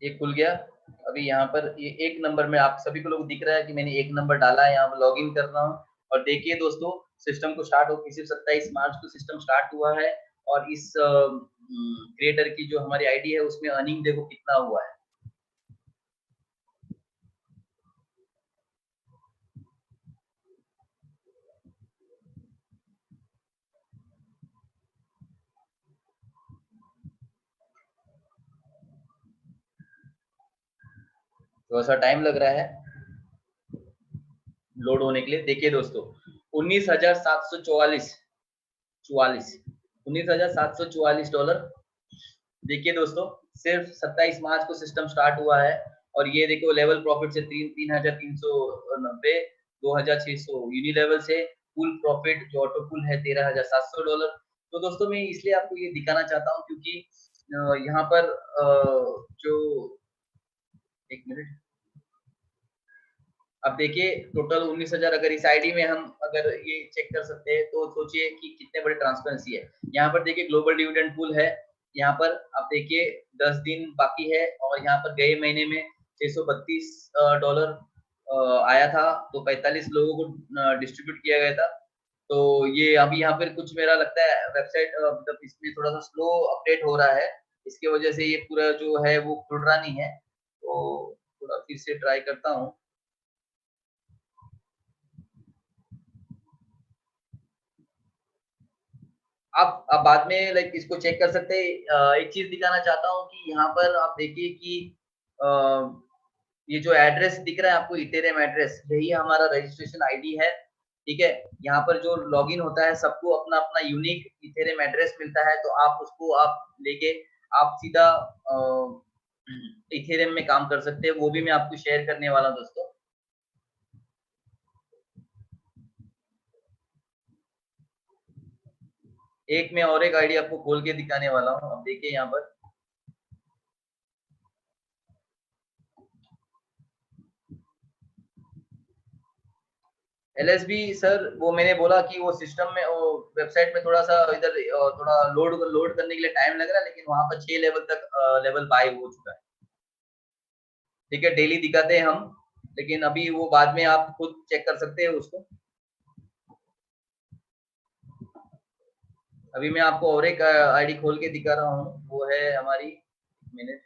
ये खुल गया। अभी यहाँ पर ये एक नंबर में आप सभी को लोग दिख रहा है कि मैंने एक नंबर डाला है, यहाँ पर लॉग इन कर रहा हूँ और देखिए दोस्तों सिस्टम को स्टार्ट होकर सिर्फ 27 मार्च को सिस्टम स्टार्ट हुआ है और इस क्रिएटर की जो हमारी आईडी है उसमें अर्निंग देखो कितना हुआ है। थोड़ा सा टाइम लग रहा है लोड होने के लिए। देखिए दोस्तों 19,744 $19,744। देखिए दोस्तों सिर्फ 27 मार्च को सिस्टम स्टार्ट हुआ है और ये देखो लेवल प्रॉफिट से 3,390, 2,600 यूनी लेवल से फुल प्रॉफिट जो ऑटो फुल है $13,700। तो दोस्तों मैं इसलिए आपको ये दिखाना चाहता हूँ क्योंकि यहाँ पर जो एक मिनट अब देखिए टोटल 19,000 अगर इस आईडी में हम अगर ये चेक कर सकते हैं तो सोचिए कि कितने बड़े ट्रांसपेरेंसी है। यहाँ पर देखिए ग्लोबल डिविडेंड पूल है, यहाँ पर आप देखिए 10 दिन बाकी है और यहाँ पर गए महीने में $632 आया था तो 45 लोगों को डिस्ट्रीब्यूट किया गया था। तो ये अभी यहाँ पर कुछ मेरा लगता है वेबसाइट मतलब इसमें थोड़ा सा स्लो अपडेट हो रहा है, इसकी वजह से ये पूरा जो है वो खुल रहा नहीं है। तो थोड़ा फिर से ट्राई करता हूँ। आप बाद में लाइक इसको चेक कर सकते हैं। एक चीज दिखाना चाहता हूँ कि यहाँ पर आप देखिए कि अ, ये जो एड्रेस दिख रहा है आपको इथेरियम एड्रेस, यही हमारा रजिस्ट्रेशन आईडी है। ठीक है, यहाँ पर जो लॉगिन होता है सबको अपना अपना यूनिक इथेरियम एड्रेस मिलता है, तो आप उसको आप लेके आप सीधा इथेरियम में काम कर सकते हैं। वो भी मैं आपको शेयर करने वाला हूँ दोस्तों। एक मैं और एक आईडी आपको खोल के दिखाने वाला हूँ। अब देखिए यहाँ पर एलएसबी सर, वो मैंने बोला कि वो सिस्टम में वो वेबसाइट में थोड़ा सा इधर थोड़ा लोड करने के लिए टाइम लग रहा है, लेकिन वहां पर 6 लेवल तक लेवल बाय हो चुका है। ठीक है, डेली दिखाते हैं हम, लेकिन अभी वो बाद में आप खुद चेक कर सकते हैं उसको। अभी मैं आपको और एक आईडी खोल के दिखा रहा हूँ, वो है हमारी मिनट।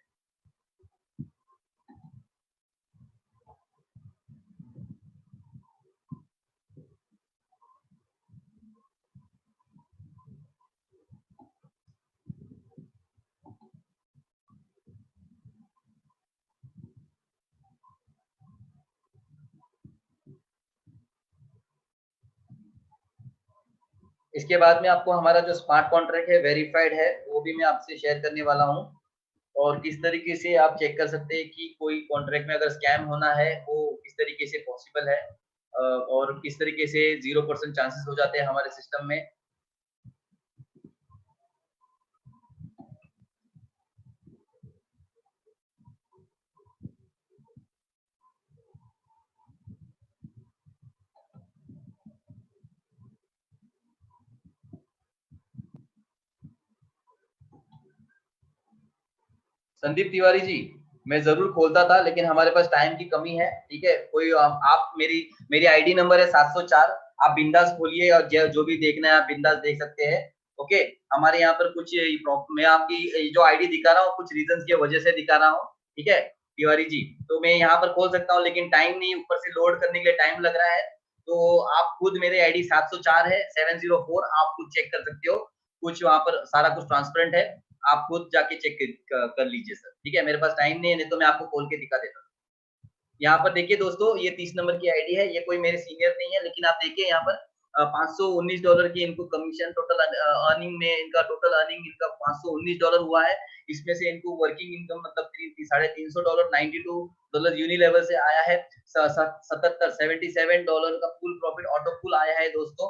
इसके बाद में आपको हमारा जो स्मार्ट कॉन्ट्रैक्ट है वेरीफाइड है वो भी मैं आपसे शेयर करने वाला हूँ और किस तरीके से आप चेक कर सकते हैं कि कोई कॉन्ट्रैक्ट में अगर स्कैम होना है वो किस तरीके से पॉसिबल है और किस तरीके से 0% चांसेस हो जाते हैं हमारे सिस्टम में। संदीप तिवारी जी, मैं जरूर खोलता था लेकिन हमारे पास टाइम की कमी है। ठीक है, कोई आप मेरी मेरी आईडी नंबर है 704। आप बिंदास खोलिए और जो भी देखना है आप बिंदास देख सकते हैं। ओके, हमारे यहाँ पर कुछ मैं आपकी जो आईडी दिखा रहा हूँ कुछ रीजन की वजह से दिखा रहा हूँ। ठीक है तिवारी जी, तो मैं यहाँ पर खोल सकता हूँ लेकिन टाइम नहीं, ऊपर से लोड करने के लिए टाइम लग रहा है। तो आप खुद मेरे आईडी 704 है 704, आप खुद चेक कर सकते हो। कुछ वहां पर सारा कुछ ट्रांसपेरेंट है, आप खुद जाके चेक कर लीजिए सर। ठीक है, मेरे पास टाइम नहीं है, नहीं तो मैं आपको खोल के दिखा देता। यहाँ पर देखिए दोस्तों ये 30 नंबर की आईडी है, ये कोई मेरे सीनियर नहीं है, लेकिन आप देखिए यहाँ पर $519 की इनको कमीशन टोटल अर्निंग में इनका टोटल अर्निंग इनका $519 हुआ है। इसमें से इनको वर्किंग इनकम मतलब $350 $92 यूनी लेवल से आया है। 77 का फुल प्रॉफिट ऑटो फुल आया है दोस्तों।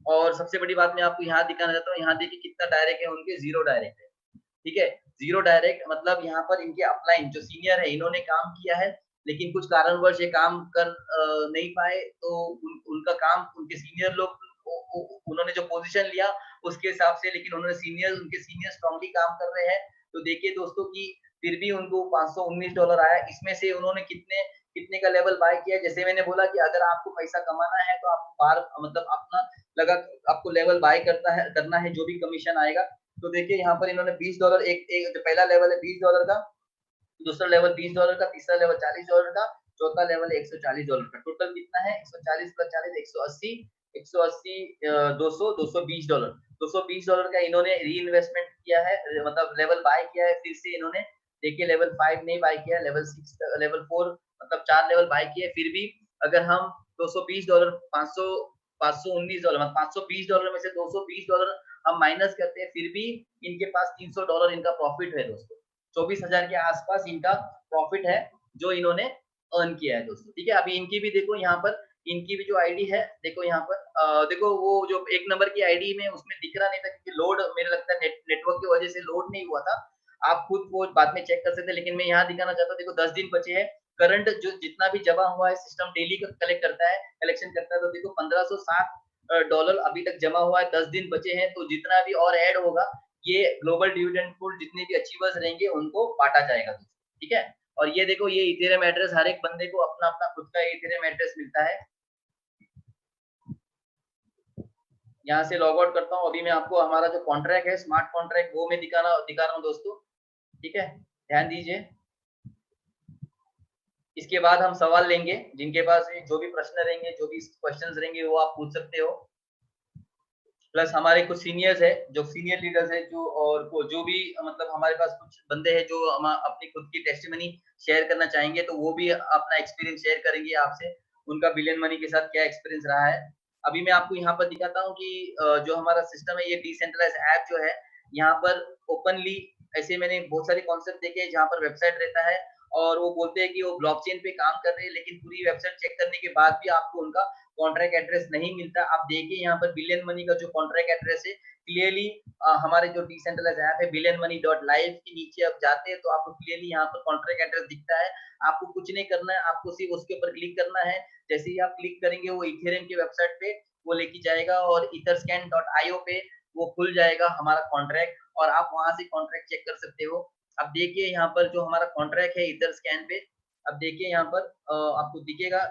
और सबसे बड़ी बात मैं आपको यहाँ दिखाना चाहता हूँ, यहाँ देखिए कितना डायरेक्ट है उनके, जीरो डायरेक्ट है। ठीक है, जीरो डायरेक्ट मतलब यहाँ पर इनके अपलाइन जो सीनियर है इन्होंने काम किया है, लेकिन कुछ कारणवश ये काम कर नहीं पाए, तो उनका काम उनके सीनियर लोग उन्होंने जो पोजीशन लिया उसके हिसाब से, लेकिन उन्होंने उनके सीनियर स्ट्रांगली काम कर रहे हैं। तो देखिए दोस्तों कि फिर भी उनको $519 आया। इसमें से उन्होंने कितने कितने का लेवल बाय किया? जैसे मैंने बोला कि अगर आपको पैसा कमाना है तो आपको बार मतलब अपना लगा आपको लेवल बाय करना है जो भी कमीशन आएगा। तो देखिए यहाँ पर इन्होंने $20 एक एक जो पहला लेवल है $20 का, दूसरा लेवल $20 का, तीसरा लेवल $40 का, चौथा लेवल है $140 का। टोटल कितना है? 140 प्लस 40 180, 180 200 $220। $220 का इन्होंने री-इन्वेस्टमेंट किया है, मतलब लेवल बाय किया है फिर से इन्होंने। देखिए लेवल 5 नहीं बाय किया, लेवल 6 लेवल 4 मतलब 4 लेवल बाय किए। फिर भी अगर हम $220 500 $519 मतलब $520 में से $220 हम माइनस करते हैं, फिर भी इनके पास $300 इनका प्रॉफिट है दोस्तों। 24,000 के आसपास इनका प्रॉफिट है जो इन्होंने अर्न किया है दोस्तों। ठीक है, अभी इनकी भी देखो यहाँ पर, इनकी भी जो आईडी है देखो यहाँ पर, देखो वो जो एक नंबर की आईडी में उसमें दिख रहा नहीं था क्योंकि लोड मेरे लगता है नेटवर्क की वजह से लोड नहीं हुआ था। आप खुद वो बाद में चेक कर सकते हैं, लेकिन मैं यहाँ दिखाना चाहता हूँ। देखो 10 दिन बचे हैं। करंट जो जितना भी जमा हुआ है सिस्टम डेली कलेक्ट करता है, कलेक्शन करता है। तो देखो $1560 अभी तक जमा हुआ है, 10 दिन बचे हैं। तो जितना भी और ऐड होगा ये ग्लोबल डिविडेंड पूल जितने भी अचीवर्स रहेंगे उनको बांटा जाएगा दोस्तों। ठीक है, और ये देखो ये इथेरियम एड्रेस हर एक बंदे को अपना अपना खुद का इथेरियम एड्रेस मिलता है। यहाँ से लॉग आउट करता हूँ। अभी मैं आपको हमारा जो कॉन्ट्रैक्ट है स्मार्ट कॉन्ट्रैक्ट वो मैं दिखा रहा हूँ दोस्तों। ठीक है, ध्यान दीजिए। इसके बाद हम सवाल लेंगे, जिनके पास जो भी प्रश्न रहेंगे, जो भी क्वेश्चंस रहेंगे वो आप पूछ सकते हो। प्लस हमारे कुछ सीनियर्स है, जो सीनियर लीडर्स है, जो और जो भी मतलब हमारे पास कुछ बंदे हैं जो हम अपनी खुद की टेस्टिमनी शेयर करना चाहेंगे, तो वो भी अपना एक्सपीरियंस शेयर करेंगे आपसे, उनका बिलियन मनी के साथ क्या एक्सपीरियंस रहा है। अभी मैं आपको यहाँ पर दिखाता हूँ कि जो हमारा सिस्टम है, ये डिसेंट्रलाइज ऐप जो है, यहाँ पर ओपनली ऐसे मैंने बहुत सारे कॉन्सेप्ट देखे जहाँ पर वेबसाइट रहता है और वो बोलते हैं कि वो ब्लॉकचेन पे काम कर रहे हैं, लेकिन पूरी वेबसाइट चेक करने के बाद भी आपको उनका कॉन्ट्रैक्ट एड्रेस नहीं मिलता। आप देखिए यहाँ पर बिलियन मनी का जो कॉन्ट्रैक्ट एड्रेस है क्लियरली, हमारे जो डिसेंट्रलाइज ऐप है billion-money.live के नीचे आप जाते हैं तो आपको क्लियरली यहाँ पर कॉन्ट्रैक्ट एड्रेस दिखता है। आपको कुछ नहीं करना है, आपको सिर्फ उसके ऊपर क्लिक करना है। जैसे ही आप क्लिक करेंगे वो इथेरियम की वेबसाइट पे वो लेके जाएगा और etherscan.io पे वो खुल जाएगा हमारा कॉन्ट्रैक्ट, और आप वहां से कॉन्ट्रैक्ट चेक कर सकते हो। अब देखिए यहाँ पर जो हमारा कॉन्ट्रैक्ट है इथरस्कैन पे, अब देखिए यहाँ पर आपको दिखेगा,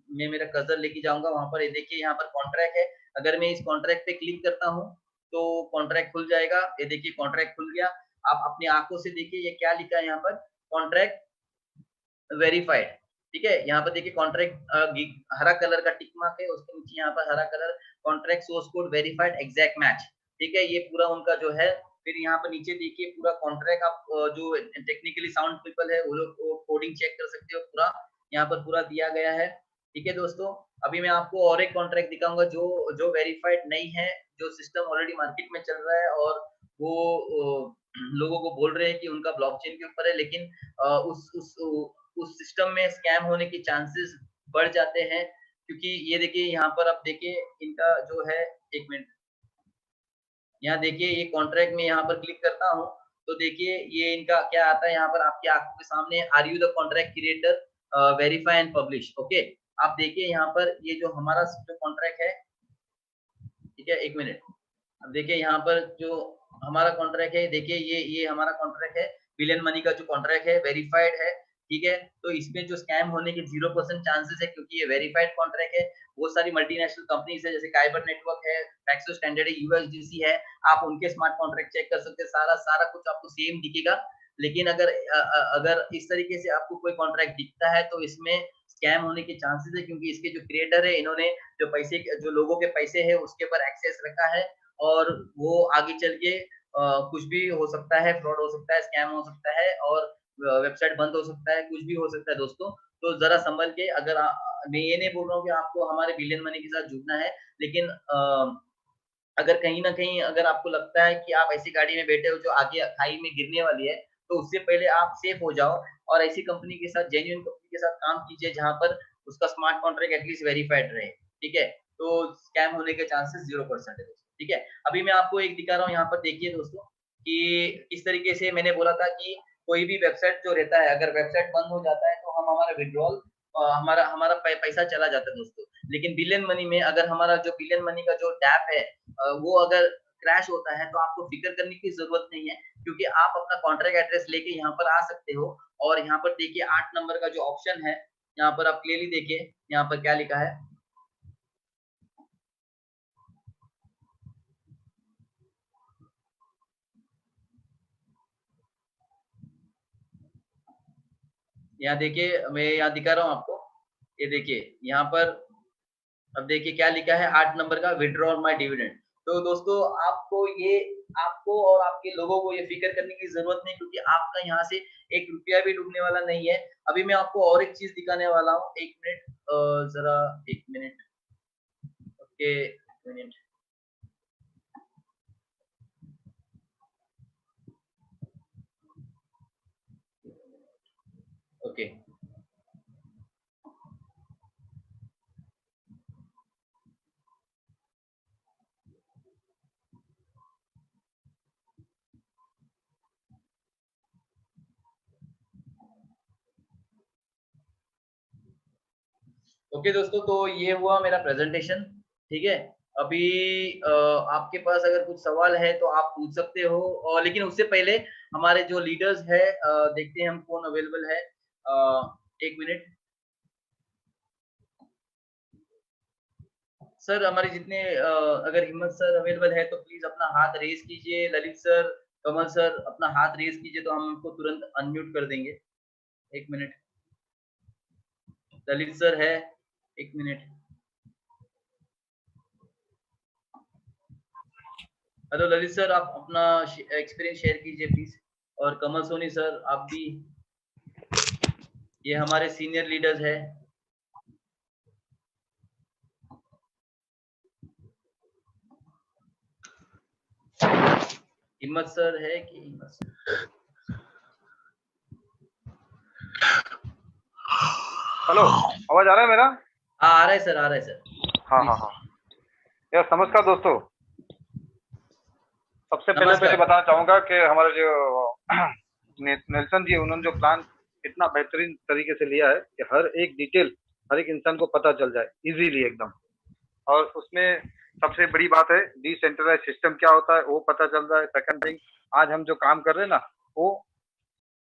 मैं मेरा कर्सर लेके जाऊंगा वहां पर। ये देखिए यहाँ पर कॉन्ट्रैक्ट है। अगर मैं इस कॉन्ट्रैक्ट पे क्लिक करता हूँ तो कॉन्ट्रैक्ट खुल जाएगा। ये देखिए कॉन्ट्रैक्ट खुल गया। आप अपनी आंखों से देखिए ये क्या लिखा है यहाँ पर, कॉन्ट्रैक्ट वेरीफाइड। ठीक है, यहाँ पर देखिए कॉन्ट्रैक्ट हरा कलर का टिक मार्क है, उसके नीचे यहाँ पर हरा colour, contract source code verified exact match. ठीक है, ये पूरा उनका जो है। फिर यहाँ पर नीचे देखिए पूरा कॉन्ट्रैक्ट, आप जो टेक्निकली साउंड पीपल है वो लोग कोडिंग चेक कर सकते हो, पूरा यहाँ पर पूरा दिया गया है। ठीक है दोस्तों, अभी मैं आपको और एक कॉन्ट्रैक्ट दिखाऊंगा जो जो वेरीफाइड नहीं है, जो सिस्टम ऑलरेडी मार्केट में चल रहा है और वो लोगों को बोल रहे हैं कि उनका ब्लॉकचेन के ऊपर है, लेकिन उस सिस्टम में स्कैम होने के चांसेस बढ़ जाते हैं। क्योंकि ये देखिए यहाँ पर आप देखिए इनका जो है, एक मिनट, यहाँ देखिए ये कॉन्ट्रैक्ट में यहाँ पर क्लिक करता हूँ तो देखिए ये इनका क्या आता है यहाँ पर आपकी आंखों के सामने, are you the contract creator, verify and publish. Okay, आप देखिए यहाँ पर ये जो हमारा जो कॉन्ट्रैक्ट है, ठीक है, एक मिनट। अब देखिए यहाँ पर जो हमारा कॉन्ट्रैक्ट है, देखिए ये हमारा कॉन्ट्रैक्ट है, बिलियन मनी का जो कॉन्ट्रैक्ट है वेरीफाइड है। ठीक है, तो इसमें जो स्कैम होने के 0% चांसेस है क्योंकि ये वेरीफाइड कॉन्ट्रैक्ट है। बहुत सारी मल्टीनेशनल कंपनीज है जैसे काइबर नेटवर्क है, पैक्सो स्टैंडर्ड है, यूएसडीसी है, आप उनके स्मार्ट कॉन्ट्रैक्ट चेक कर सकते हैं। सारा सारा कुछ आपको सेम दिखेगा। लेकिन अगर इस तरीके से आपको कोई कॉन्ट्रैक्ट दिखता है तो इसमें स्कैम होने के चांसेस है, क्योंकि इसके जो क्रिएटर है इन्होंने जो पैसे, जो लोगों के पैसे है उसके ऊपर एक्सेस रखा है, और वो आगे चल के कुछ भी हो सकता है, फ्रॉड हो सकता है, स्कैम हो सकता है, और वेबसाइट बंद हो सकता है, कुछ भी हो सकता है दोस्तों। तो जरा संभल के, अगर मैं ये नहीं बोल रहा हूँ कि आपको हमारे बिलियन मनी के साथ जुड़ना है, लेकिन अगर कहीं न कहीं अगर आपको लगता है कि आप ऐसी गाड़ी में बैठे हो जो आगे खाई में गिरने वाली है, तो उससे पहले आप सेफ हो जाओ और ऐसी कंपनी के साथ, जेन्युइन कंपनी के साथ काम कीजिए जहाँ पर उसका स्मार्ट कॉन्ट्रैक्ट एटलीस्ट वेरिफाइड रहे। ठीक है? तो स्कैम होने के चांसेस 0% है दोस्तों। ठीक है? अभी मैं आपको एक दिखा रहा हूँ यहाँ पर, देखिए दोस्तों कि किस तरीके से मैंने बोला था कि कोई भी वेबसाइट जो रहता है, अगर वेबसाइट बंद हो जाता है तो हम हमारा विथड्रॉल, हमारा हमारा पैसा चला जाता है दोस्तों। लेकिन बिलियन मनी में अगर हमारा जो बिलियन मनी का जो डैप है, वो अगर क्रैश होता है तो आपको फिक्र करने की जरूरत नहीं है, क्योंकि आप अपना कॉन्ट्रैक्ट एड्रेस लेके यहाँ पर आ सकते हो। और यहाँ पर देखिए 8 नंबर का जो ऑप्शन है, यहाँ पर आप क्लियरली देखिए, यहाँ पर क्या लिखा है, यहाँ देखिए, मैं यहाँ दिखा रहा हूँ आपको, ये देखिए यहाँ पर, अब देखिए क्या लिखा है, 8 नंबर का विड्रॉ माय डिविडेंड। तो दोस्तों आपको और आपके लोगों को ये फिक्र करने की जरूरत नहीं, क्योंकि आपका यहाँ से 1 रुपया भी डूबने वाला नहीं है। अभी मैं आपको और एक चीज दिखाने वाला हूँ, 1 मिनट, जरा 1 minute, okay 1 minute, okay. Okay दोस्तों, तो ये हुआ मेरा प्रेजेंटेशन, ठीक है। अभी आपके पास अगर कुछ सवाल है तो आप पूछ सकते हो, और लेकिन उससे पहले हमारे जो लीडर्स है, देखते हैं हम कौन अवेलेबल है। 1 मिनट सर, हमारे जितने अगर हिम्मत सर अवेलेबल है तो प्लीज अपना हाथ रेज कीजिए। ललित सर, कमल सर, अपना हाथ रेज कीजिए तो हम उनको तुरंत अनम्यूट कर देंगे। 1 मिनट, ललित सर है, 1 मिनट। हेलो ललित सर, आप अपना एक्सपीरियंस शेयर कीजिए प्लीज। और कमल सोनी सर, आप भी, ये हमारे सीनियर लीडर्स है। हिम्मत सर है कि हिम्मत सर? हेलो, आवाज आ रहा है मेरा? हाँ आ रहा है सर, आ रहा है सर। हाँ हाँ हाँ यार, नमस्कार दोस्तों। सबसे पहले तो ये बताना चाहूंगा कि हमारे जो नेल्सन जी, उन्होंने जो प्लान इतना बेहतरीन तरीके से लिया है कि हर एक डिटेल हर एक इंसान को पता चल जाए इजीली एकदम। और उसमें सबसे बड़ी बात है डिसेंट्रलाइज सिस्टम क्या होता है वो पता चल रहा है। सेकंड थिंग, आज हम जो काम कर रहे हैं ना, वो